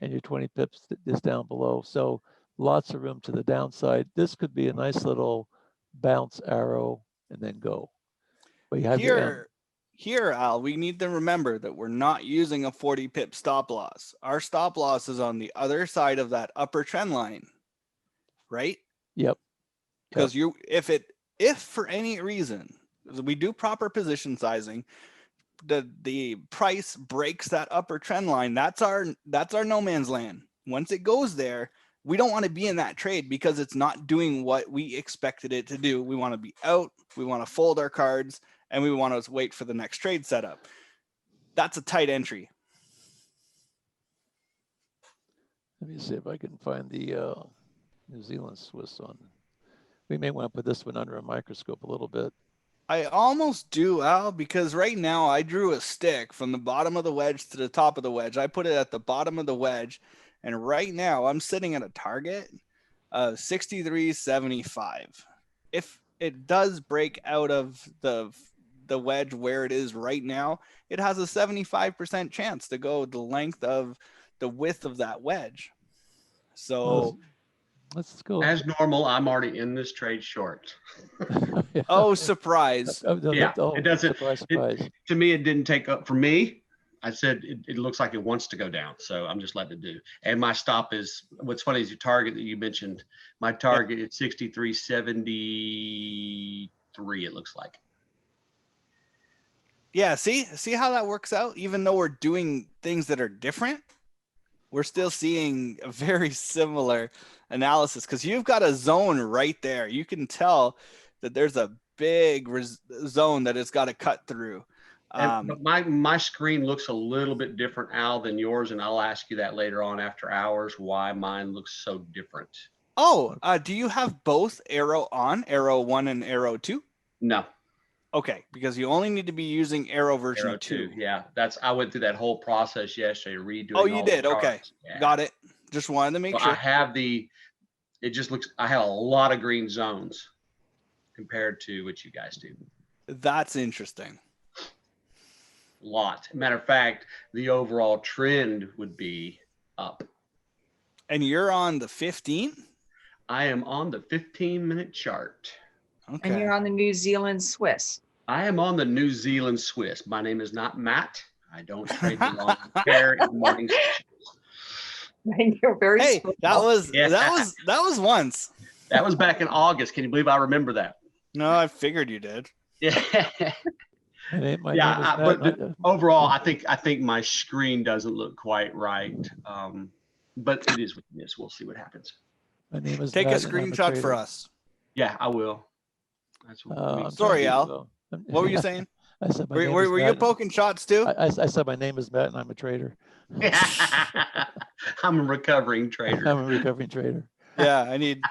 and your 20 pips is down below. So lots of room to the downside. This could be a nice little bounce arrow and then go. But you have here, Al, we need to remember that we're not using a 40 pip stop loss. Our stop loss is on the other side of that upper trend line, right? Yep. Because if for any reason we do proper position sizing, the price breaks that upper trend line, that's our no man's land. Once it goes there, we don't want to be in that trade because it's not doing what we expected it to do. We want to be out, we want to fold our cards, and we want to wait for the next trade setup. That's a tight entry. Let me see if I can find the New Zealand Swiss one. We may want to put this one under a microscope a little bit. I almost do, Al, because right now I drew a stick from the bottom of the wedge to the top of the wedge. I put it at the bottom of the wedge, and right now I'm sitting at a target of 63.75. If it does break out of the wedge where it is right now, it has a 75% chance to go the length of the width of that wedge. So let's go. As normal, I'm already in this trade short. Oh, surprise. Yeah, it doesn't. Surprise. To me, it didn't take up. For me, I said it looks like it wants to go down, so I'm just letting it do. And my stop is, what's funny is your target that you mentioned. My target is 63.73. It looks like. Yeah, see how that works out? Even though we're doing things that are different, we're still seeing a very similar analysis, because you've got a zone right there. You can tell that there's a big zone that it's got to cut through. But my screen looks a little bit different, Al, than yours, and I'll ask you that later on after hours why mine looks so different. Oh, do you have both arrow on, arrow 1 and arrow 2? No. Okay, because you only need to be using arrow version Arrow 2. Yeah, I went through that whole process yesterday, redoing. Oh, you all did. the Okay, charts. Yeah. got it. Just wanted to make Well, sure. it just looks. I have a lot of green zones compared to what you guys do. That's interesting. Lot. Matter of fact, the overall trend would be up. And you're on the 15? I am on the 15-minute chart. Okay. And you're on the New Zealand Swiss. I am on the New Zealand Swiss. My name is not Matt. I don't trade the long hair in the morning sessions. And you're very Hey, small. that was once. That was back in August. Can you believe I remember that? No, I figured you did. Yeah. My But overall, I think my screen doesn't look quite right. But it is what it is. We'll see what happens. My name is Take Matt, a and I'm screenshot for trader. us. Yeah, I will. That's what I'm Sorry, trying to- Al. What were you saying? I said my name Were is you Matt. poking shots too? I said my name is Matt and I'm a trader. I'm a recovering trader. I'm a recovering trader. Yeah, I need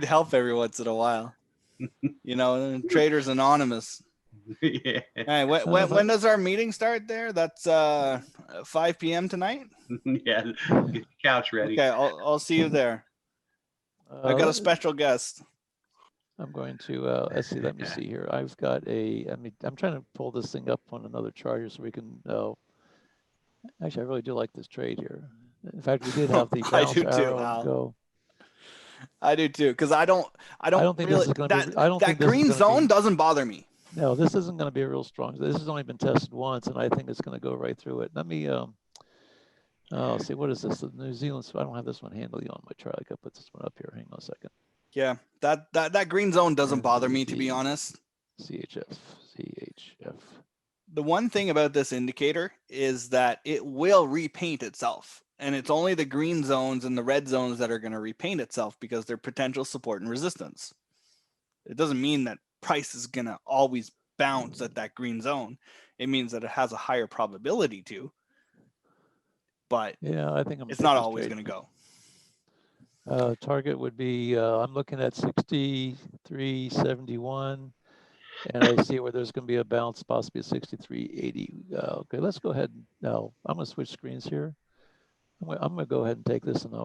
help every once in a while. You know, Traders Anonymous. Yeah. Hey, when does our meeting start there? That's 5 p.m. tonight. Yeah. Get the couch ready. Okay, I'll see you there. I got a special guest. I'm going to let's see. Let me see here. I've got I'm trying to pull this thing up on another chart here so we can. Actually, I really do like this trade here. In fact, we did have the I bounce do too, arrow Al. and go. I do too, because I don't think really, this is going to be. I don't that think this green is gonna zone be, doesn't bother me. No, this isn't going to be a real strong. This has only been tested once, and I think it's going to go right through it. Let me. Let's see. What is this? The New Zealand. I don't have this one handily on my chart. I could put this one up here. Hang on a second. Yeah, that green zone doesn't bother me, to be honest. CHF. The one thing about this indicator is that it will repaint itself. And it's only the green zones and the red zones that are going to repaint itself because they're potential support and resistance. It doesn't mean that price is going to always bounce at that green zone. It means that it has a higher probability to. But yeah, I think it's not always going to go. Target would be, I'm looking at 63.71, and I see where there's going to be a bounce, possibly a 63.80. Okay, let's go ahead. Now, I'm going to switch screens here. I'm going to go ahead and take this, and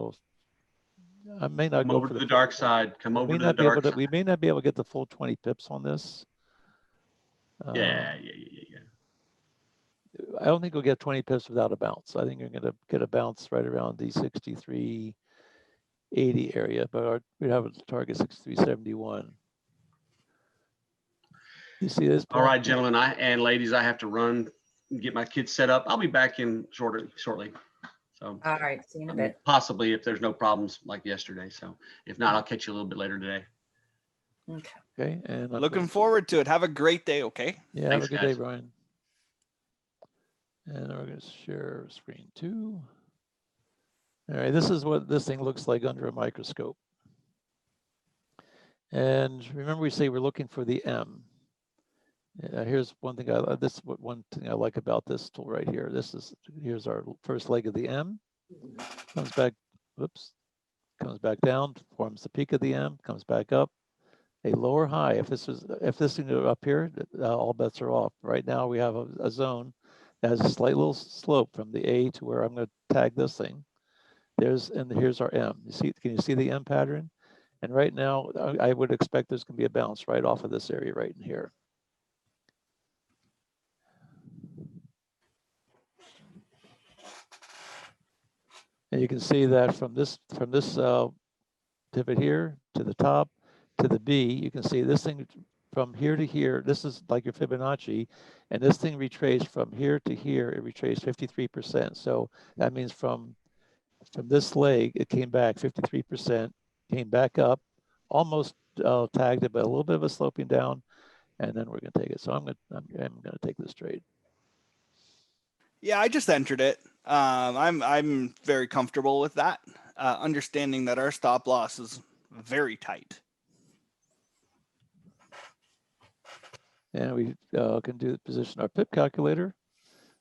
I may not Come go over for to the dark side. Come over to the dark side. We may not be able to get the full 20 pips on this. Yeah. I don't think we'll get 20 pips without a bounce. I think you're going to get a bounce right around the 63.80 area, but we have a target 63.71. You see this? All right, gentlemen and ladies, I have to run and get my kids set up. I'll be back in shortly. So All right, see you in a bit. possibly if there's no problems like yesterday. So if not, I'll catch you a little bit later today. Okay, and I'm Looking forward to it. Have a great day, okay? Yeah, Thanks, have a good guys. day, Brian. And we're going to share screen 2. All right, this is what this thing looks like under a microscope. And remember, we say we're looking for the M. Here's one thing one thing I like about this tool right here. Here's our first leg of the M. Comes back, comes back down, forms the peak of the M, comes back up. A lower high. If this thing were up here, all bets are off. Right now we have a zone that has a slight little slope from the A to where I'm going to tag this thing. Here's our M. Can you see the M pattern? And right now I would expect there's going to be a bounce right off of this area right in here. And you can see that from this pivot here to the top to the B, you can see this thing from here to here. This is like your Fibonacci, and this thing retraced from here to here. It retraced 53%. So that means from this leg, it came back 53%, came back up, almost tagged it, but a little bit of a sloping down, and then we're going to take it. So I'm going to take this trade. Yeah, I just entered it. I'm very comfortable with that, understanding that our stop loss is very tight. And we can position our pip calculator.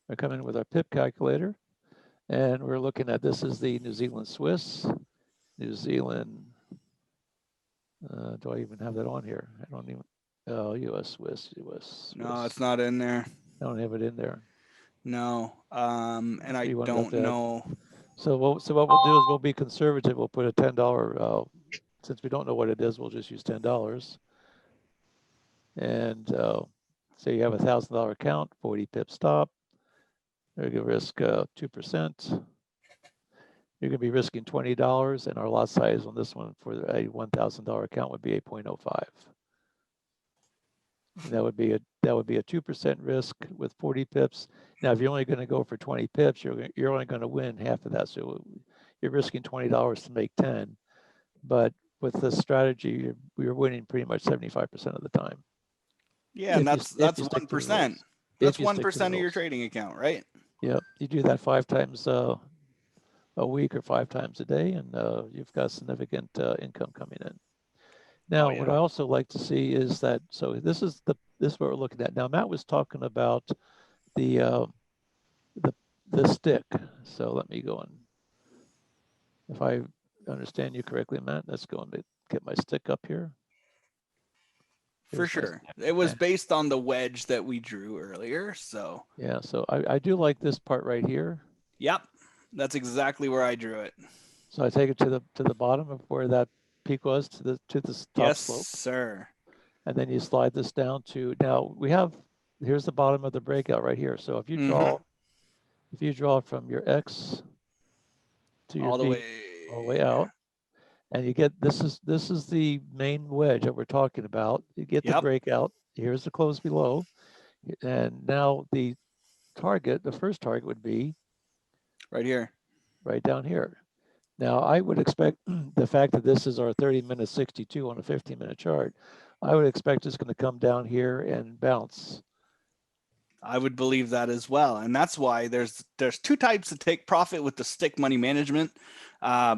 We're coming in with our pip calculator. And we're looking at, this is the New Zealand Swiss, New Zealand, do I even have that on here? I don't even, US Swiss, US Swiss. No, it's not in there. I don't have it in there. No, and I You want it up don't know. So what we'll do is we'll be conservative. We'll put a $10, since we don't know what it is, we'll just use $10. And say you have $1,000 account, 40 pip stop. You're gonna risk 2%. You're gonna be risking $20, and our lot size on this one for a $1,000 account would be 8.05. That would be a 2% risk with 40 pips. Now, if you're only going to go for 20 pips, you're only going to win half of that. So you're risking $20 to make 10. But with this strategy, you're winning pretty much 75% of the time. Yeah, and that's 1%. That's 1% of your rules. trading account, right? Yep. You do that 5 times a week or 5 times a day, and you've got significant income coming in. Now, what I also like to see is that, so this is what we're looking at. Now, Matt was talking about the stick. So let me go and, if I understand you correctly, Matt, let's go and get my stick up here. For sure. It was based on the wedge that we drew earlier, so. Yeah, so I do like this part right here. Yep, that's exactly where I drew it. So I take it to the bottom of where that peak was, to the top slope. Yes, sir. And then you slide this down to, now here's the bottom of the breakout right here. So if you draw from your X to your all the way out, and you get, this is the main wedge that we're talking about. You get the breakout. Here's the close below, and now the first target would be right here, right down here. Now I would expect the fact that this is our 30-minute 62 on a 15-minute chart, I would expect it's going to come down here and bounce. I would believe that as well. And that's why there's 2 types to take profit with the stick money management.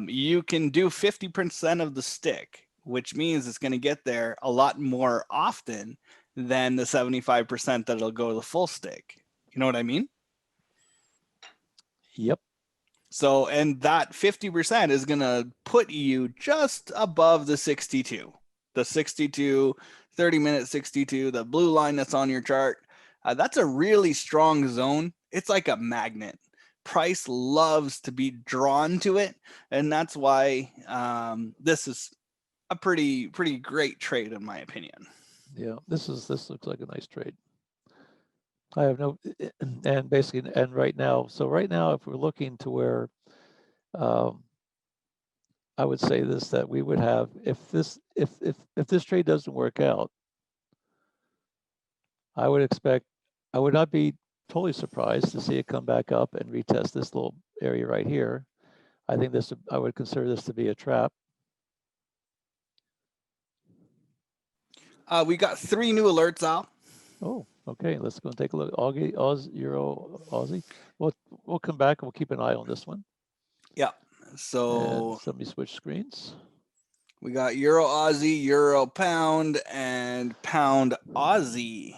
You can do 50% of the stick, which means it's going to get there a lot more often than the 75% that it'll go to the full stick. You know what I mean? Yep. So, and that 50% is going to put you just above the 62, 30-minute 62, the blue line that's on your chart. That's a really strong zone. It's like a magnet. Price loves to be drawn to it, and that's why this is a pretty great trade in my opinion. Yeah, this looks like a nice trade. I have no, and basically, and right now, if we're looking to where, I would say this, that we would have, if this trade doesn't work out, I would not be totally surprised to see it come back up and retest this little area right here. I would consider this to be a trap. We got 3 new alerts out. Oh, okay. Let's go and take a look. Euro, Aussie. We'll come back and we'll keep an eye on this one. Yeah. So let me switch screens. We got Euro Aussie, Euro Pound, and Pound Aussie.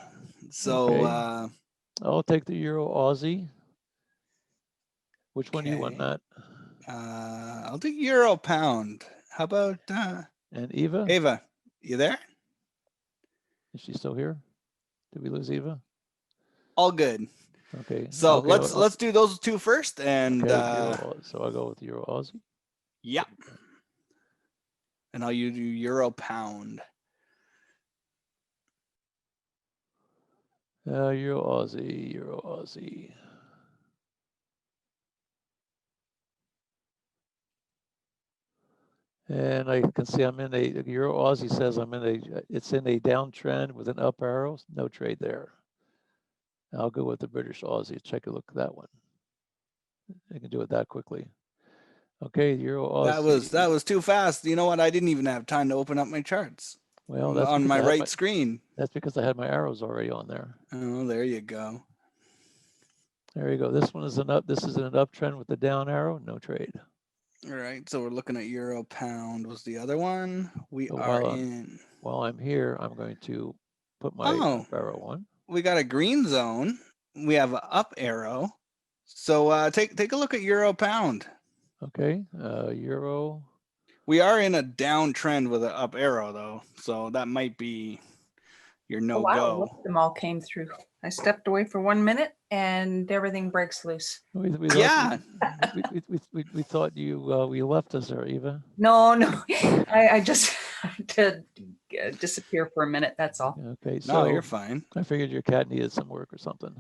So okay. I'll take the Euro Aussie. Which one do you want, Matt? I'll take Euro Pound. How about and Eva? Ava, you there? Is she still here? Did we lose Eva? All good. Okay. So let's do those 2 first, and so I'll go with Euro Aussie. Yep. And I'll use Euro Pound. Euro Aussie. And I can see I'm in a, Euro Aussie says it's in a downtrend with an up arrow, no trade there. I'll go with the British Aussie, take a look at that one. I can do it that quickly. Okay, Euro Aussie. That was too fast. You know what? I didn't even have time to open up my charts. Well, that's on my right screen. That's because I had my arrows already on there. Oh, there you go. There you go. This one is this is an uptrend with the down arrow, no trade. All right, so we're looking at Euro Pound was the other one. We are in. While I'm here, I'm going to put my Oh. up arrow on. We got a green zone. We have an up arrow. So take a look at euro pound. Okay, euro. We are in a downtrend with an up arrow though, so that might be your Oh, no wow, go. look at them all came through. I stepped away for 1 minute and everything breaks loose. We Yeah. we thought you we left us there, Eva. No, I just had to disappear for a minute. That's all. Okay, No, so you're fine. I figured your cat needed some work or something.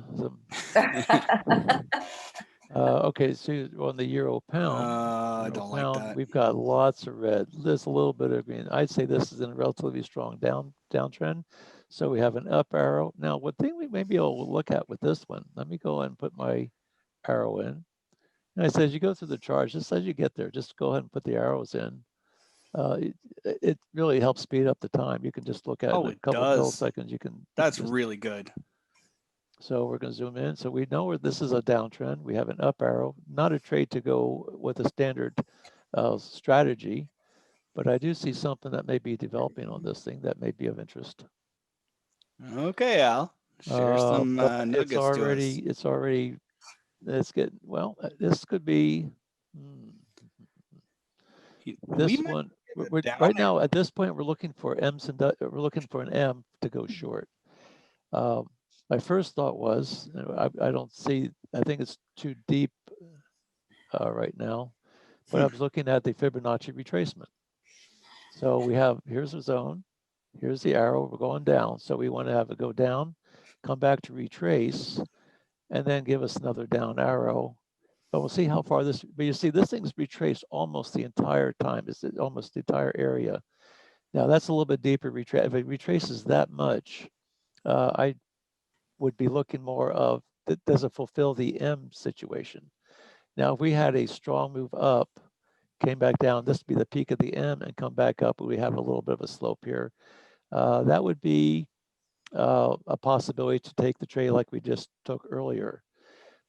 Okay, so on the euro pound, I don't like that. we've got lots of red. There's a little bit of green. I'd say this is in a relatively strong downtrend. So we have an up arrow. Now, one thing we maybe will look at with this one, let me go and put my arrow in. And I said, as you go through the charts, just as you get there, just go ahead and put the arrows in. It really helps speed up the time. You can just look at it in a couple of milliseconds. You can. That's really good. So we're going to zoom in. So we know where this is a downtrend. We have an up arrow, not a trade to go with a standard strategy, but I do see something that may be developing on this thing that may be of interest. Okay, Al. Share some nuggets it's already, let's get, well, this could be, this one, right now at this point, we're looking for we're looking for an M to go short. My first thought was, I don't see, I think it's too deep right now, but I was looking at the Fibonacci retracement. So we have, here's a zone, here's the arrow, we're going down. So we want to have it go down, come back to retrace, and then give us another down arrow. But we'll see how far this, but you see this thing's retraced almost the entire time. It's almost the entire area. Now that's a little bit deeper retrace. If it retraces that much, I would be looking more of, does it fulfill the M situation? Now, if we had a strong move up, came back down, this would be the peak of the M and come back up, we have a little bit of a slope here. That would be a possibility to take the trade like we just took earlier.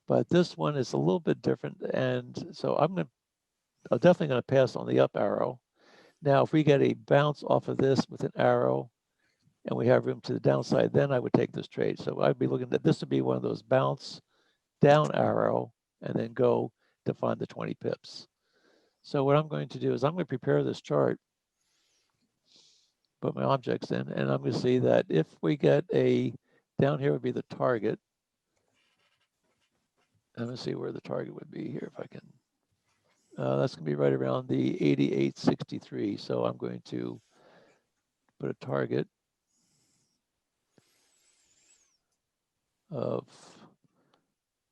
But this one is a little bit different. And so I'm definitely going to pass on the up arrow. Now, if we get a bounce off of this with an arrow, and we have room to the downside, then I would take this trade. So I'd be looking at, this would be one of those bounce down arrow and then go to find the 20 pips. So what I'm going to do is I'm going to prepare this chart, put my objects in, and I'm going to see that if we get a, down here would be the target. I'm going to see where the target would be here if I can. That's going to be right around the 88.63. So I'm going to put a target of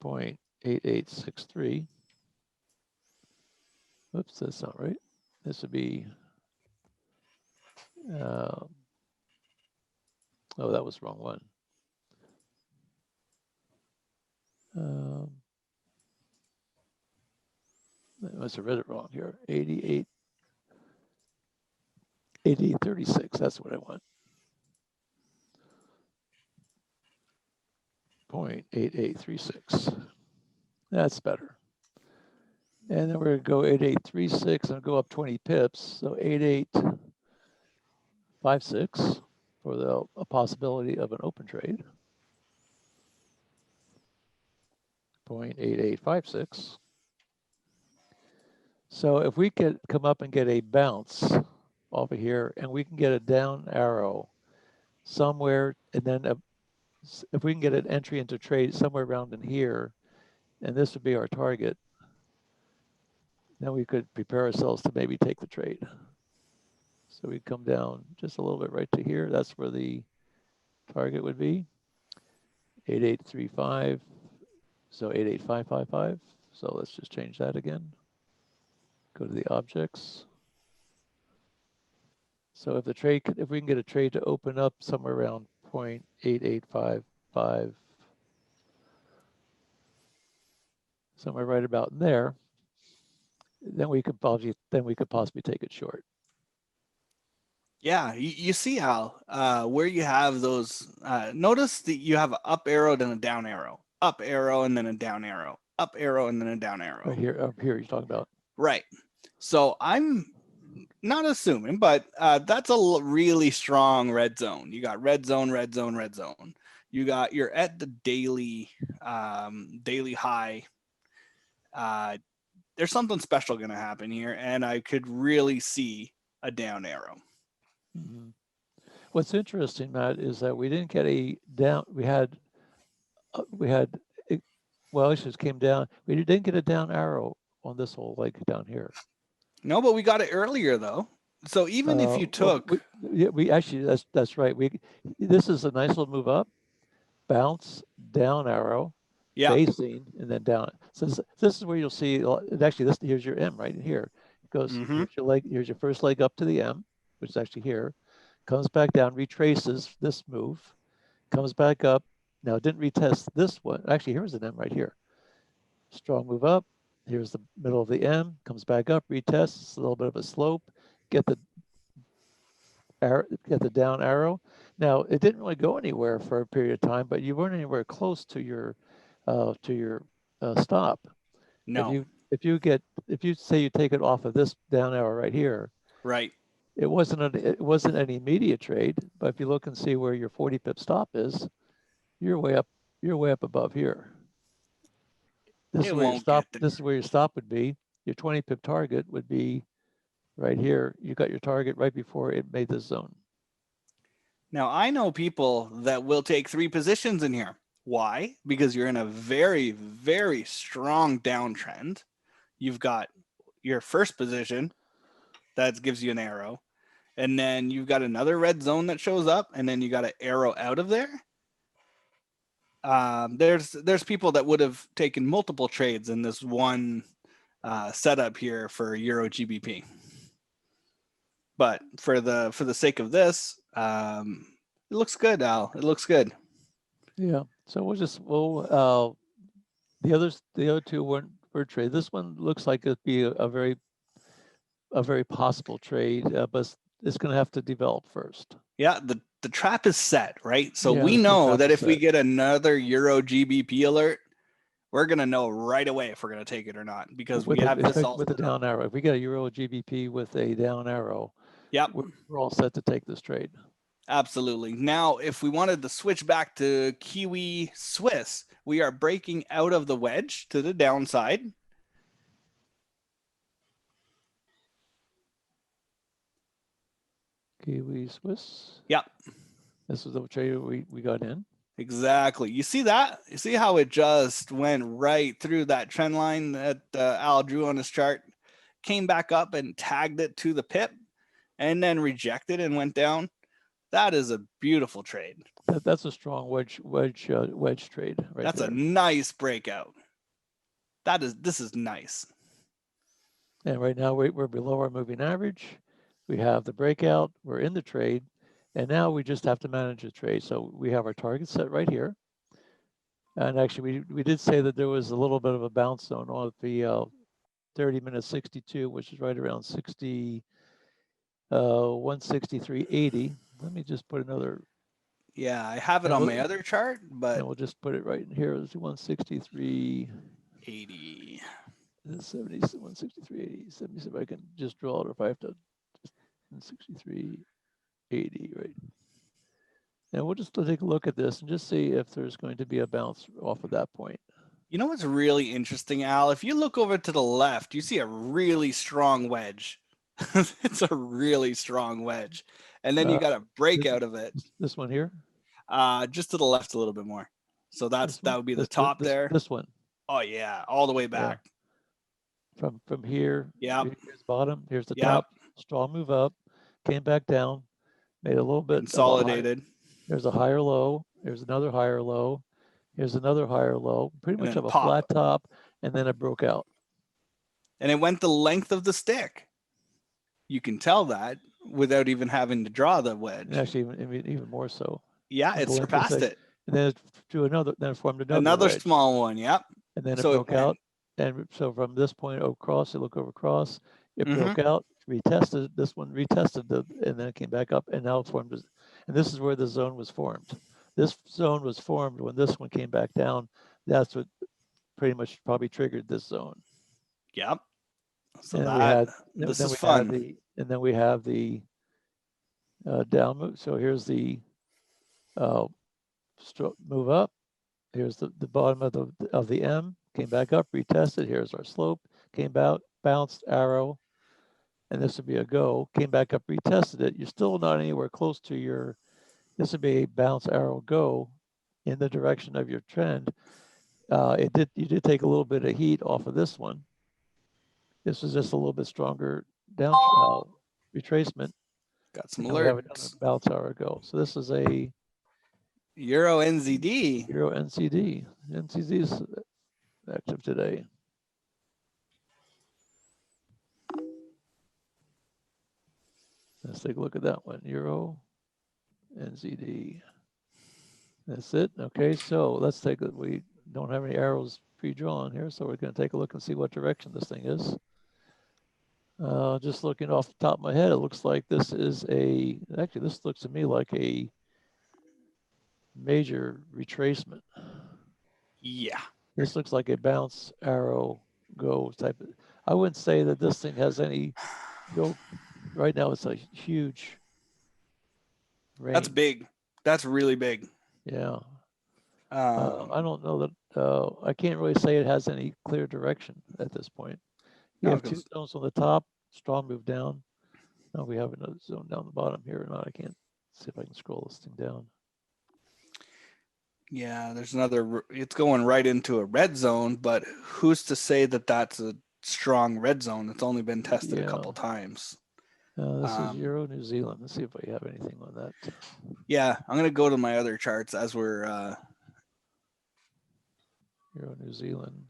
0.8863. Oops, that's not right. This would be, oh, that was the wrong one. I must have read it wrong here. 88.36, that's what I want. 0.8836. That's better. And then we're going to go 8836 and go up 20 pips. So 8856 for a possibility of an open trade. 0.8856. So if we could come up and get a bounce over here and we can get a down arrow somewhere, and then if we can get an entry into trade somewhere around in here, and this would be our target, then we could prepare ourselves to maybe take the trade. So we come down just a little bit right to here. That's where the target would be. 8835, so 88555. So let's just change that again. Go to the objects. So if the trade, if we can get a trade to open up somewhere around 0.8855, somewhere right about in there, then we could possibly take it short. Yeah, you see how where you have those, notice that you have an up arrow and a down arrow, up arrow and then a down arrow, up arrow and then a down arrow. Right here, up here you're talking about. Right. So I'm not assuming, but that's a really strong red zone. You got red zone, red zone, red zone. You're at the daily high. There's something special going to happen here, and I could really see a down arrow. Mhm. What's interesting, Matt, is that we didn't get a down. We had, well, it just came down. We didn't get a down arrow on this whole leg down here. No, but we got it earlier though. So even if you took, we actually, that's right. This is a nice little move up, bounce, down arrow, facing, and then down. So this is where you'll see. Actually, here's your M right here. It goes. Here's your leg. Here's your first leg up to the M, which is actually here. Comes back down, retraces this move, comes back up. Now it didn't retest this one. Actually, here's an M right here. Strong move up. Here's the middle of the M, comes back up, retests, a little bit of a slope, get the down arrow. Now it didn't really go anywhere for a period of time, but you weren't anywhere close to your stop. no. If you say you take it off of this down arrow right here, Right. it wasn't an immediate trade, but if you look and see where your 40 pip stop is, you're way up above here. This is where your stop would be. Your 20 pip target would be right here. You got your target right before it made this zone. Now I know people that will take 3 positions in here. Why? Because you're in a very, very strong downtrend. You've got your first position that gives you an arrow, and then you've got another red zone that shows up, and then you got an arrow out of there. There's people that would have taken multiple trades in this one setup here for Euro GBP. But for the sake of this, it looks good, Al. It looks good. Yeah. So the other two were trade. This one looks like it'd be a very possible trade, but it's going to have to develop first. Yeah, the trap is set, right? So we know that if we get another Euro GBP alert, we're going to know right away if we're going to take it or not, because we have this all with a down arrow. If we get a Euro GBP with a down arrow, yep, we're all set to take this trade. Absolutely. Now, if we wanted to switch back to Kiwi Swiss, we are breaking out of the wedge to the downside. Kiwi Swiss. Yep. This is the trade we got in. Exactly. You see that? You see how it just went right through that trend line that Al drew on his chart, came back up and tagged it to the pip, and then rejected and went down. That is a beautiful trade. That's a strong wedge trade. Right. That's there. A nice breakout. This is nice. And right now we're below our moving average. We have the breakout. We're in the trade. And now we just have to manage the trade. So we have our target set right here. And actually, we did say that there was a little bit of a bounce zone on the 30 minute 62, which is right around 163.80. Let me just put another. Yeah, I have it on my other chart, but we'll just put it right in here. It's 163.80. 163.80. 77. I can just draw it, or if I have to. 163.80, right? And we'll just take a look at this and just see if there's going to be a bounce off of that point. You know what's really interesting, Al? If you look over to the left, you see a really strong wedge. It's a really strong wedge. And then you got a breakout of it. This one here? Just to the left a little bit more. So that would be the top there. This one. Oh yeah, all the way back. Yeah. From here. Yeah. Here's bottom. Here's the top. Strong move up. Came back down. Made a little bit consolidated. There's a higher low. There's another higher low. Here's another higher low. Pretty much have a flat top, and then it broke out. And it went the length of the stick. You can tell that without even having to draw the wedge. Actually, even more so. Yeah, it surpassed it. And then it drew then it formed another wedge. Small one. Yep. And then it broke out. And so from this point across, you look over across, it broke out, retested. This one retested, and then it came back up, and now it formed. And this is where the zone was formed. This zone was formed when this one came back down. That's what pretty much probably triggered this zone. Yep. So And this is fun. then we have the down move. So here's the move up. Here's the bottom of the M, came back up, retested. Here's our slope, came out, bounced, arrow, and this would be a go. Came back up, retested it. You're still not anywhere close to your, this would be a bounce, arrow, go in the direction of your trend. You did take a little bit of heat off of this one. This was just a little bit stronger down retracement. Got some And we have another alerts. bounce, arrow, go. So this is a Euro NZD. Euro NCD. NCD is active today. Let's take a look at that one. Euro NZD. That's it. Okay, so let's take it. We don't have any arrows pre-drawn here, so we're going to take a look and see what direction this thing is. Just looking off the top of my head, it looks like this is actually this looks to me like a major retracement. Yeah. This looks like a bounce, arrow, go type of, I wouldn't say that this thing has any go. Right now it's a huge range. That's big. That's really big. Yeah. I don't know that, I can't really say it has any clear direction at this point. You No, have two zones on the top, strong move down. Now we have another zone down the bottom here or not. I can't see if I can scroll this thing down. Yeah, there's another, it's going right into a red zone, but who's to say that that's a strong red zone? It's only been tested a couple times. This is Euro New Zealand. Let's see if I have anything on that. Yeah, I'm going to go to my other charts as we're... Euro New Zealand.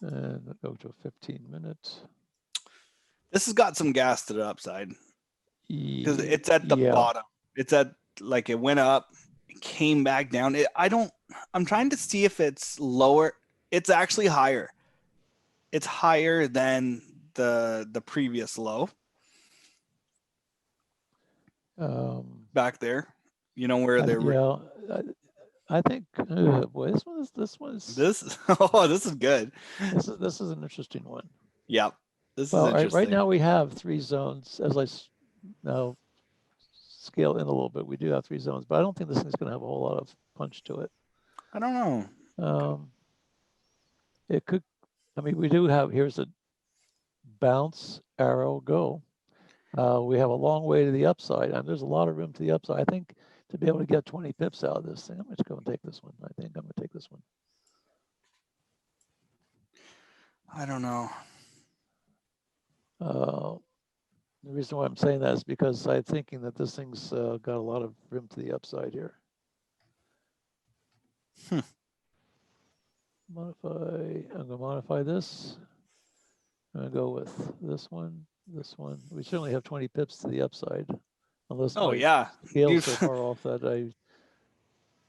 And go to 15 minutes. This has got some gas to the upside. Because it's at the bottom. It's at, like, it went up, it came back down. I'm trying to see if it's lower. It's actually higher. It's higher than the previous low. Back there. You know where they're... Yeah, I think, boy, this is good. This is an interesting one. Yep. This is interesting. Right now we have 3 zones. As I now scale in a little bit, we do have 3 zones, but I don't think this thing's going to have a whole lot of punch to it. I don't know. It could, I mean, we do have, here's a bounce, arrow, go. We have a long way to the upside, and there's a lot of room to the upside. I think to be able to get 20 pips out of this thing, I'm going to go and take this one. I think I'm going to take this one. I don't know. The reason why I'm saying that is because I'm thinking that this thing's got a lot of room to the upside here. Modify, I'm going to modify this. I'm going to go with this one. We certainly have 20 pips to the upside. Unless scale's so far off that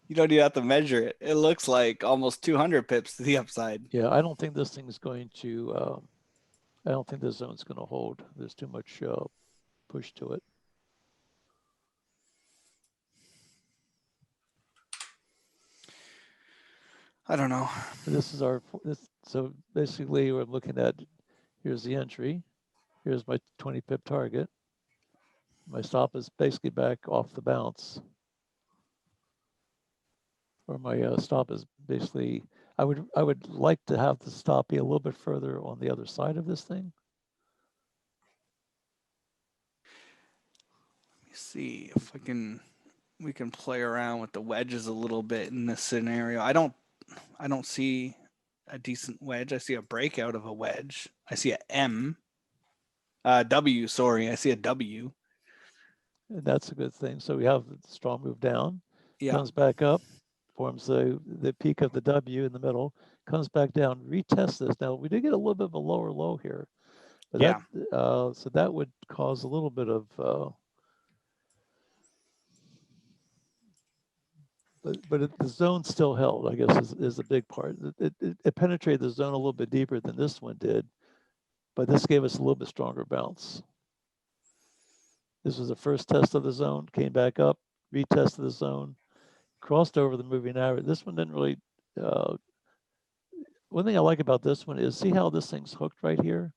you don't even have to measure it. It looks like almost 200 pips to the upside. Yeah, I don't think this thing's going to, I don't think this zone's going to hold. There's too much push to it. I don't know. This is so basically we're looking at, here's the entry. Here's my 20 pip target. My stop is basically back off the bounce. Or my stop is basically, I would like to have the stop be a little bit further on the other side of this thing. Let me see if we can play around with the wedges a little bit in this scenario. I don't see a decent wedge. I see a breakout of a wedge. I see a W, sorry. I see a W. And that's a good thing. So we have the strong move down, comes back up, forms the peak of the W in the middle, comes back down, retests this. Now we did get a little bit of a lower low here, but so that would cause a little bit of, but the zone still held, I guess, is the big part. It penetrated the zone a little bit deeper than this one did, but this gave us a little bit stronger bounce. This was the first test of the zone, came back up, retested the zone, crossed over the moving average. This one didn't really, one thing I like about this one is see how this thing's hooked right here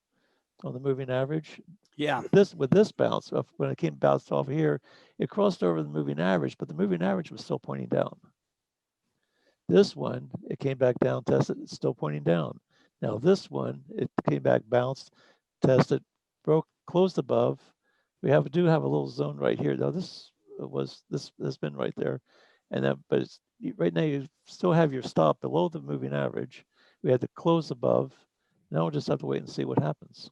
on the moving average. Yeah. With this bounce, when it came bounced off here, it crossed over the moving average, but the moving average was still pointing down. This one, it came back down, tested, it's still pointing down. Now this one, it came back, bounced, tested, broke, closed above. We do have a little zone right here. Now this has been right there, and then but it's right now you still have your stop below the moving average. We had to close above. Now we'll just have to wait and see what happens.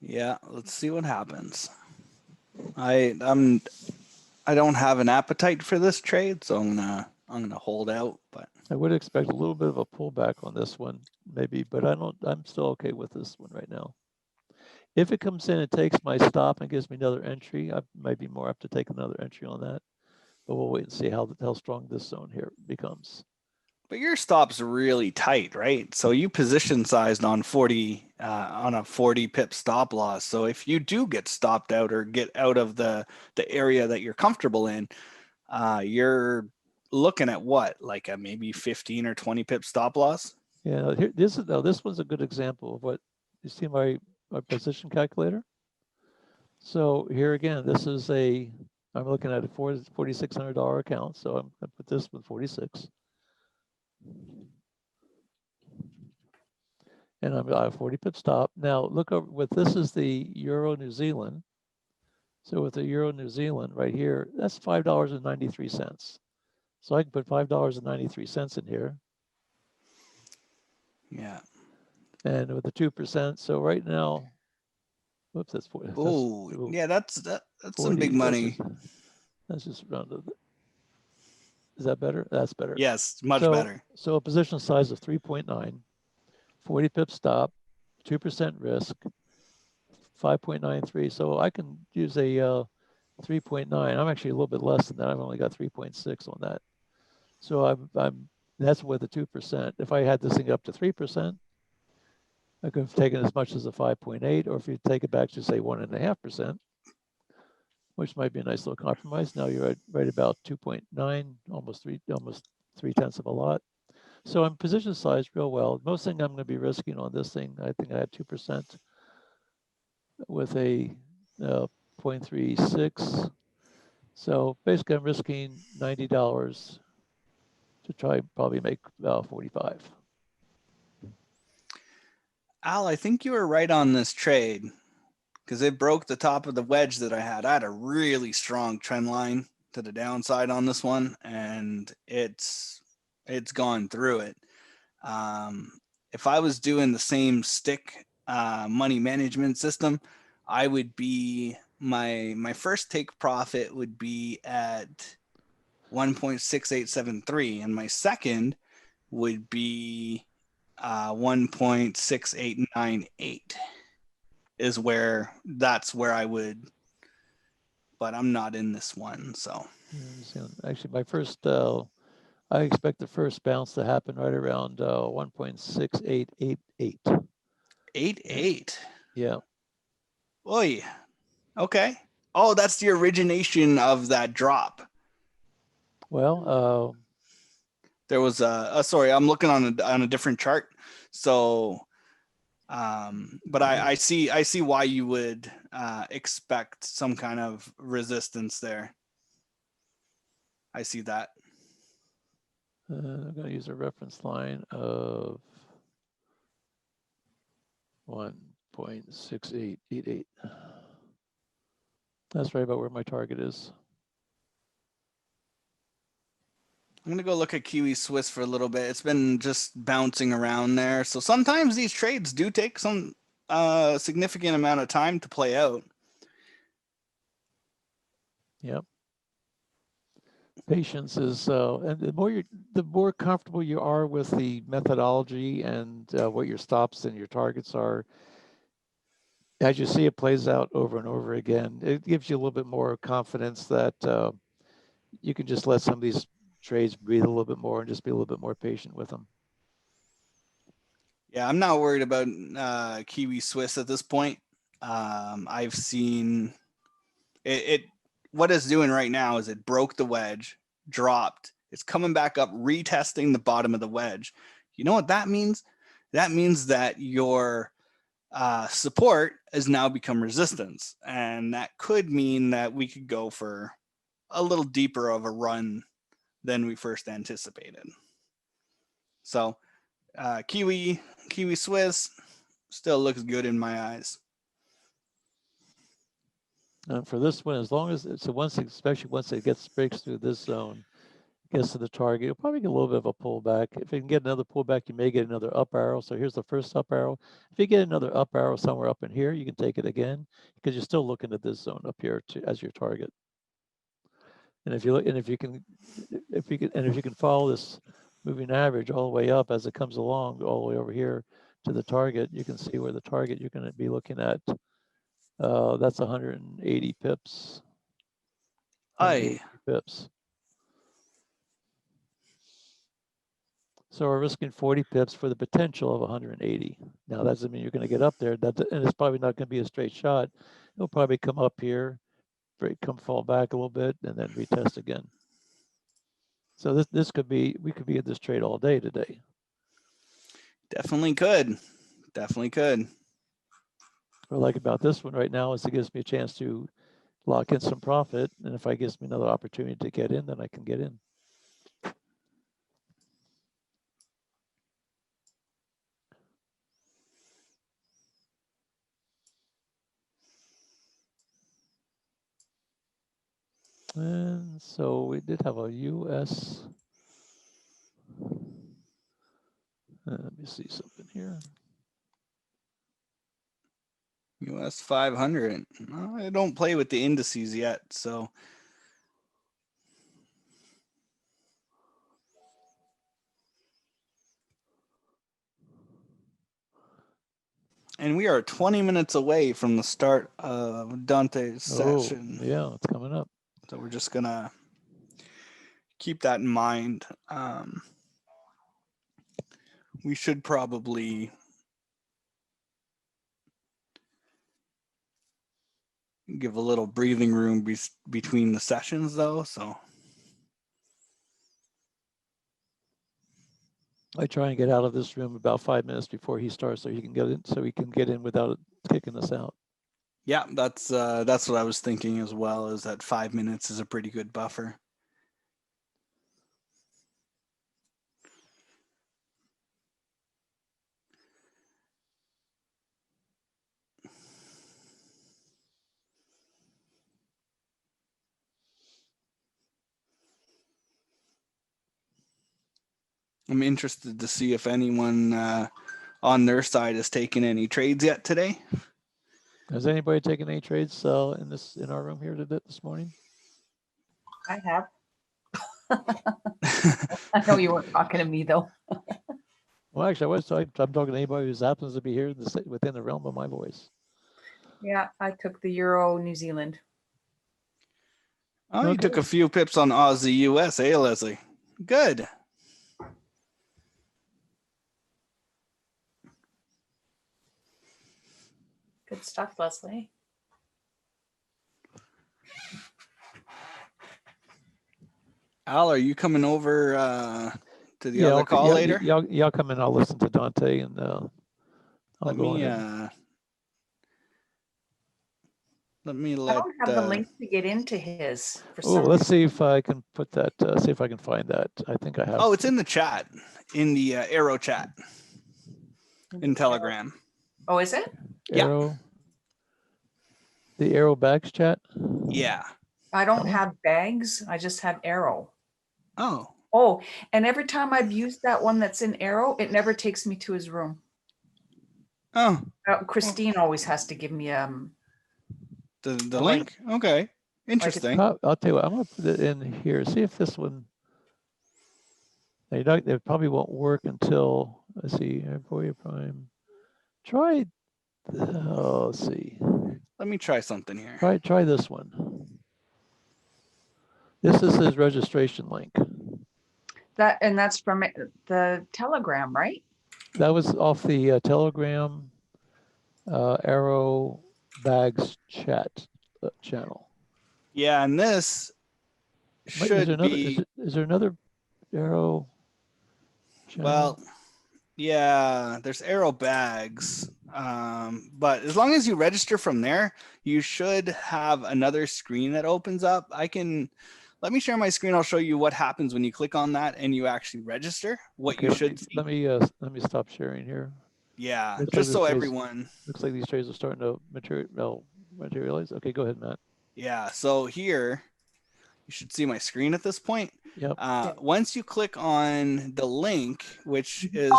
Yeah, let's see what happens. I don't have an appetite for this trade, so I'm gonna hold out. But I would expect a little bit of a pullback on this one, maybe, but I'm still okay with this one right now. If it comes in and takes my stop and gives me another entry, I might be more apt to take another entry on that. But we'll wait and see how strong this zone here becomes. But your stop's really tight, right? So you position sized on 40 on a 40 pip stop loss. So if you do get stopped out or get out of the area that you're comfortable in, you're looking at what, like a maybe 15 or 20 pip stop loss? Yeah, this one's a good example of what you see my position calculator. So here again, this is I'm looking at a $4,600 account. So I'm gonna put this with 46. And I'm got a 40 pip stop. Now look over with this is the Euro New Zealand. So with the Euro New Zealand right here, that's $5.93. So I can put $5.93 in here. Yeah. And with the 2%, so right now, whoops, that's 40. Oh, yeah, that's some big money. That's just rounded. Is that better? That's better. Yes, much So, better. So a position size of 3.9, 40 pip stop, 2% risk, 5.93. So I can use a 3.9. I'm actually a little bit less than that. I've only got 3.6 on that. So that's with the 2%. If I had this thing up to 3%, I could have taken as much as a 5.8, or if you take it back to say 1.5%, which might be a nice little compromise. Now you're at right about 2.9, almost 3/10 of a lot. So I'm position sized real well. Most thing I'm going to be risking on this thing, I think I had 2% with a 0.36. So basically I'm risking $90 to try probably make 45. Al, I think you were right on this trade because it broke the top of the wedge that I had. I had a really strong trend line to the downside on this one, and it's gone through it. If I was doing the same stick money management system, I would be my first take profit would be at 1.6873, and my second would be 1.6898 is that's where I would, but I'm not in this one. So actually my first, I expect the first bounce to happen right around 1.6888. 88. Yeah. Oy. Okay. Oh, that's the origination of that drop. Well, there was sorry, I'm looking on a different chart. So, but I see why you would expect some kind of resistance there. I see that. I'm going to use a reference line of 1.6888. That's right about where my target is. I'm gonna go look at Kiwi Swiss for a little bit. It's been just bouncing around there. So sometimes these trades do take some significant amount of time to play out. Yep. Patience is, and the more comfortable you are with the methodology and what your stops and your targets are, as you see it plays out over and over again, it gives you a little bit more confidence that you can just let some of these trades breathe a little bit more and just be a little bit more patient with them. Yeah, I'm not worried about Kiwi Swiss at this point. I've seen it what it's doing right now is it broke the wedge, dropped. It's coming back up, retesting the bottom of the wedge. You know what that means? That means that your support has now become resistance. And that could mean that we could go for a little deeper of a run than we first anticipated. So Kiwi Swiss still looks good in my eyes. And for this one, as long as especially once it breaks through this zone, gets to the target, you'll probably get a little bit of a pullback. If you can get another pullback, you may get another up arrow. So here's the first up arrow. If you get another up arrow somewhere up in here, you can take it again because you're still looking at this zone up here as your target. And if you can follow this moving average all the way up as it comes along, all the way over here to the target, you can see where the target you're going to be looking at. That's 180 pips. 180 pips. So we're risking 40 pips for the potential of 180. Now that doesn't mean you're going to get up there. And it's probably not going to be a straight shot. It'll probably come up here, fall back a little bit, and then retest again. So we could be at this trade all day today. Definitely could. What I like about this one right now is it gives me a chance to lock in some profit. And if it gives me another opportunity to get in, then I can get in. And so we did have a US. Let me see something here. US 500. I don't play with the indices yet, so. And we are 20 minutes away from the start of Dante's session. Yeah, it's coming up. So we're just gonna keep that in mind. We should probably give a little breathing room between the sessions, though. So I try and get out of this room about 5 minutes before he starts, so he can get in without it kicking us out. Yeah, that's what I was thinking as well. Is that 5 minutes is a pretty good buffer. I'm interested to see if anyone on their side has taken any trades yet today. Has anybody taken any trades in our room here this morning? I have. I know you weren't talking to me though. Well, actually, I'm talking to anybody who happens to be here within the realm of my voice. Yeah, I took the Euro New Zealand. Oh, okay. You took a few pips on Aussie US, eh, Leslie? Good. Good stuff, Leslie. Al, are you coming over to the other call later? Y'all come in. I'll listen to Dante and let me I don't have the link to get into his. Let's see if I can put that. See if I can find that. I think I have. Oh, it's in the chat, in the Arrow chat, in Telegram. Oh, is it? Arrow. Yeah. The Arrow bags chat. Yeah. I don't have bags. I just have Arrow. Oh, and every time I've used that one that's in Arrow, it never takes me to his room. Oh. Christine always has to give me the link. Okay, interesting. I'll tell you what. I'm gonna put it in here. See if this one. They probably won't work until let's see. Auvoria Prime. Try. Let's see. Let me try something here. Try this one. This is his registration link. That's from the Telegram, right? That was off the Telegram Arrow Bags chat channel. Yeah, and this But is there should another, be, is there another arrow channel? well, yeah, there's arrow bags. But as long as you register from there, you should have another screen that opens up. Let me share my screen. I'll show you what happens when you click on that and you actually register, what Okay, you should see. let me stop sharing here. Yeah, Looks just like so this trades- everyone. Looks like these trades are starting to materialize. Okay, go ahead, Matt. Yeah, so here you should see my screen at this point. Yep. Once you click on the link, which is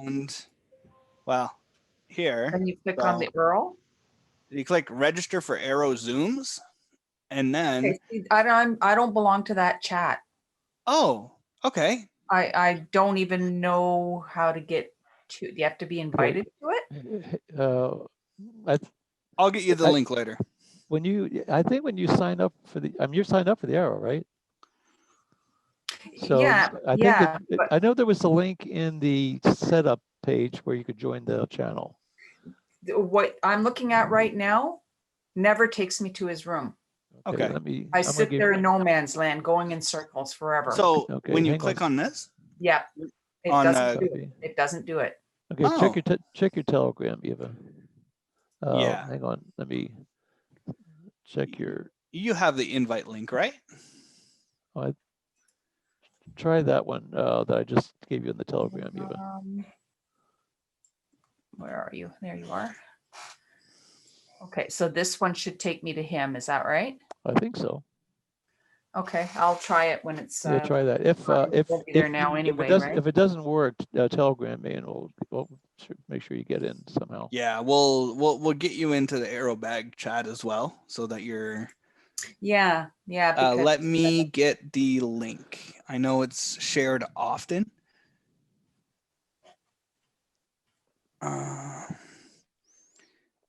found, well, here. Then you click on the So Earl. you click register for arrow zooms, and then Okay, see, I don't belong to that chat. oh, okay. I don't even know how to get to. You have to be invited to it. I'll get you the I- link later. I think when you sign up for the, you're signed up for the arrow, right? So Yeah, I think yeah, but I know there was a link in the setup page where you could join the channel. what I'm looking at right now never takes me to his room. Okay. Let me. I I'm gonna sit give- there in no man's land, going in circles forever. So Okay, when you hang click on this, Yeah, it on, doesn't do it. Copy. It doesn't do it. Okay, Oh. check your Telegram, Eva. Yeah. Hang on, let me check your. you have the invite link, right? Try that one that I just gave you in the Telegram, Eva. Where are you? There you are. Okay, so this one should take me to him. Is that right? I think so. Okay, I'll try it when it's. Yeah, try that. We'll be there now anyway, right? If it doesn't work, Telegram me and we'll make sure you get in somehow. Yeah, we'll get you into the arrow bag chat as well, so that you're. Yeah. Because Let me get the link. I know it's shared often.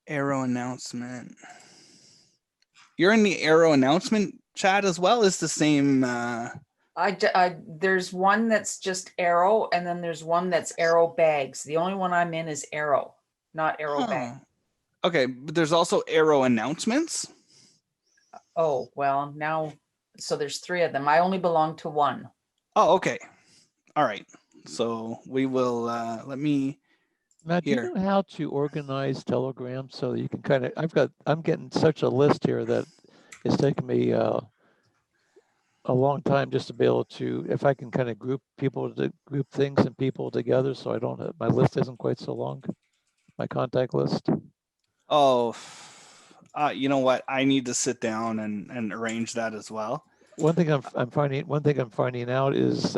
Arrow announcement. You're in the arrow announcement chat as well. It's the same. there's one that's just arrow, and then there's one that's arrow bags. The only one I'm in is arrow, not arrow bag. Okay, but there's also arrow announcements. Oh, well, now, so there's 3 of them. I only belong to one. Oh, okay. All right. So we will, let me, Matt, do here. you know how to organize Telegram so that you can kind of, I'm getting such a list here that it's taking me a long time just to be able to, if I can kind of group things and people together so I don't have, my list isn't quite so long, my contact list. Oh, you know what? I need to sit down and arrange that as well. One thing I'm finding out is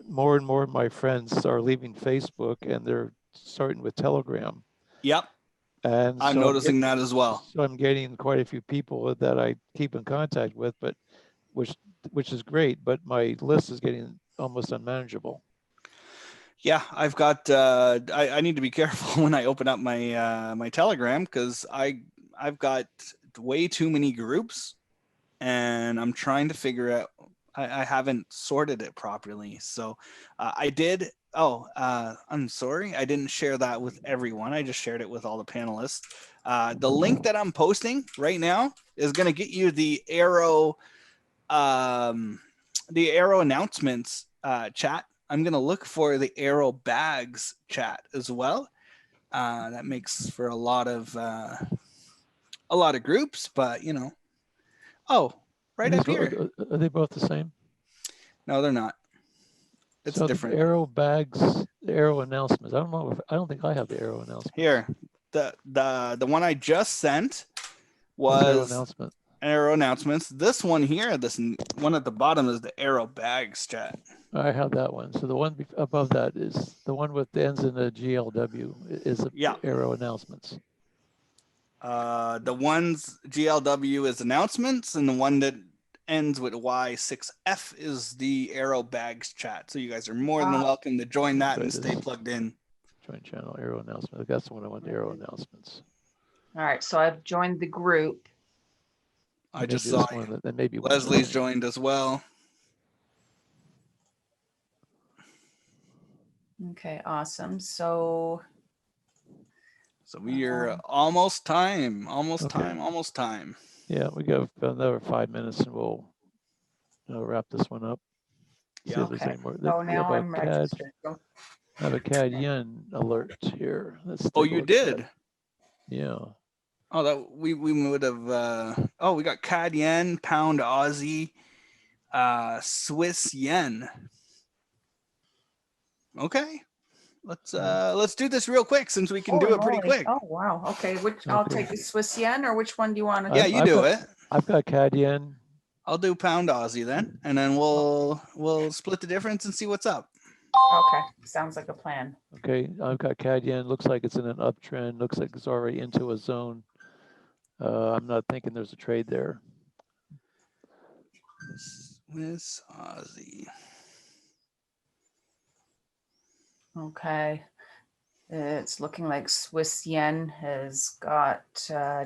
more and more of my friends are leaving Facebook and they're starting with Telegram. Yep. And I'm noticing that as well. So I'm getting quite a few people that I keep in contact with, but which is great, but my list is getting almost unmanageable. Yeah, I've got. I need to be careful when I open up my my Telegram, because I've got way too many groups, and I'm trying to figure out. I haven't sorted it properly, so I did. Oh, I'm sorry, I didn't share that with everyone. I just shared it with all the panelists. The link that I'm posting right now is going to get you the arrow announcements chat. I'm going to look for the arrow bags chat as well. That makes for a lot of groups, but you know. Oh, right up here. Are they both the same? No, they're not. It's so different. The arrow bags, the arrow announcements. I don't think I have the arrow announcements. Here, the one I just sent arrow was arrow announcements. This one here, this one at the bottom, is the arrow bags chat. I have that one. So the one above that is the one with the ends in the GLW is the arrow announcements. The one's GLW is announcements, and the one that ends with Y6F is the arrow bags chat. So you guys are more than welcome to join that and stay plugged in. Join channel arrow announcement. That's the one I want, the arrow announcements. All right, so I've joined the group. I just saw one that maybe Leslie's joined as well. Okay, awesome. So we are almost time. Almost time. Yeah, Yeah, we got another 5 minutes and we'll wrap this one up. See Yeah. if there's Okay. any more. So We have now a I'm CAD, registered. So I have a CAD yen alert here. Let's Oh, take a you look at that. did. Yeah. Oh, that we would have. Oh, we got CAD yen, pound Aussie, Swiss yen. Okay, let's do this real quick since we can do holy it pretty moly. quick. Oh, wow. Okay. I'll Okay. take the Swiss yen, or which one do you want to Yeah, do? you do it. I've got CAD yen. I'll do pound Aussie then, and then we'll split the difference and see what's up. Okay. Sounds like a plan. Okay, I've got CAD yen. Looks like it's in an uptrend. Looks like it's already into a zone. I'm not thinking there's a trade there. Swiss Aussie. Okay. It's looking like Swiss yen has got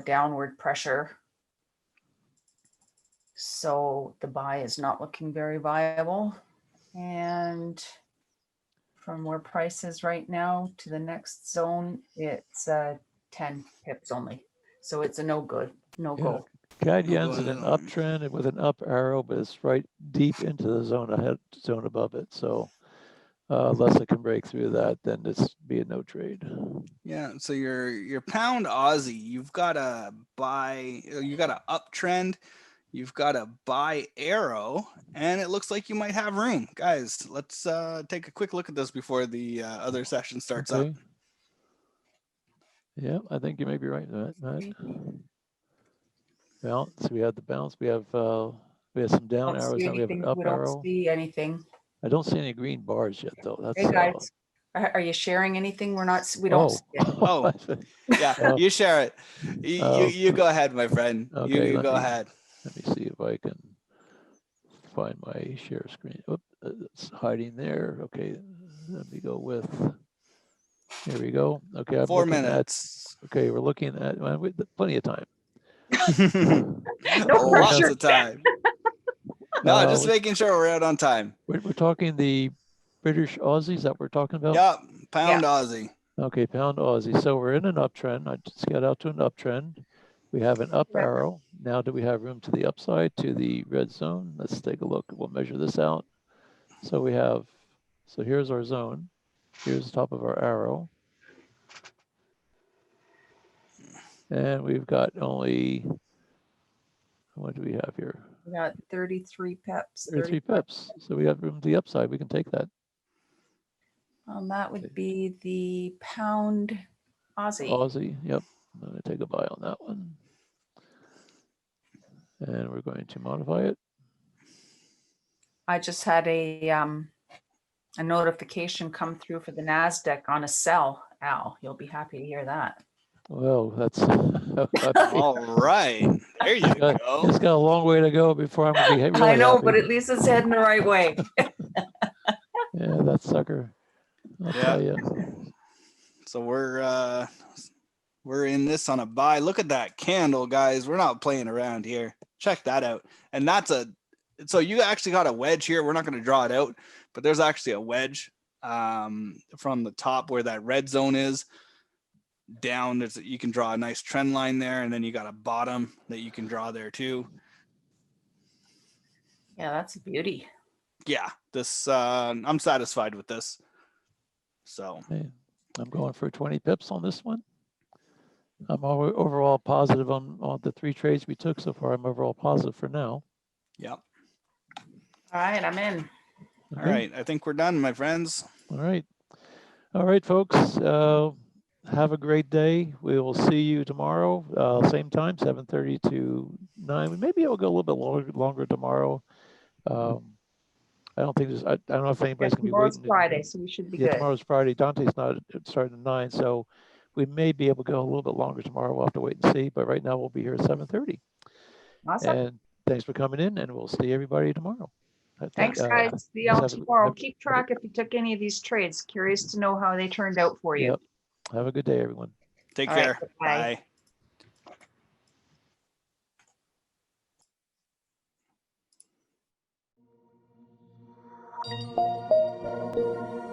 downward pressure. So the buy is not looking very viable. And from where price is right now to the next zone, it's 10 pips only. So it's a no good, no Yeah. go. CAD No yen's in go an zone. uptrend with an up arrow, but it's right deep into the zone ahead, zone above it. So unless it can break through that, then it's be a no trade. Yeah, so your pound Aussie, you've got a buy, you got an uptrend, you've got a buy arrow, and it looks like you might have room. Guys, let's take a quick look at this before the other session starts Okay. up. Yeah, I think you may be right, Matt. Bounce. We have the bounce. We have some down Don't arrows. see Now we have an anything. up We don't arrow. see anything. I don't see any green bars yet, though. That's Hey guys, are you sharing anything? We don't see it. Oh, yeah, Oh. you share it. You go ahead, my friend. Okay, You go ahead. Let me see if I can find my share screen. Oop, it's hiding there. Okay, let me go with. Here we go. Okay, I'm 4 looking minutes. Okay, we're looking at plenty of time. No Lots pressure. of time. No, just making sure we're out on time. We're talking the British Aussies that we're talking about. Yep, pound Aussie. Okay, pound Aussie. So we're in an uptrend. I just got out to an uptrend. We have an up arrow. Now do we have room to the upside, to the red zone? Let's take a look. We'll measure this out. So here's our zone. Here's the top of our arrow. And we've got only, what do we have here? We got 33 pips. 33 pips. So we have room to the upside. We can take that. That would be the pound Aussie. Aussie, yep. I'm going to take a buy on that one. And we're going to modify it. I just had a notification come through for the NASDAQ on a sell. Al, you'll be happy to hear that. Well, that's All right. There you go. It's got a long way to go before I'm going to be really I know, happy. but at least it's heading the right way. Yeah, that sucker. I'll tell you. So we're in this on a buy. Look at that candle, guys. We're not playing around here. Check that out. And so you actually got a wedge here. We're not going to draw it out, but there's actually a wedge from the top where that red zone is down. You can draw a nice trend line there, and then you got a bottom that you can draw there too. Yeah, that's a beauty. Yeah, this I'm satisfied with this. So Okay. I'm going for 20 pips on this one. I'm overall positive on the 3 trades we took so far. I'm overall positive for now. Yep. All right, I'm in. Okay. All right, I think we're done, my friends. All right, folks. Have a great day. We will see you tomorrow, same time, 7:30 to 9. We maybe it'll go a little bit longer tomorrow. I don't think I don't know if anybody's going to be waiting. Tomorrow's Friday, so we should be good. Tomorrow's Friday. Dante's not starting at 9, so we may be able to go a little bit longer tomorrow. We'll have to wait and see. But right now we'll be here at 7:30. Awesome. And thanks for coming in, and we'll see everybody tomorrow. Thanks, guys. See y'all tomorrow. Keep track if you took any of these trades. Curious to know how they turned out for you. Yep. Have a good day, everyone. Take care. Right, bye. Bye.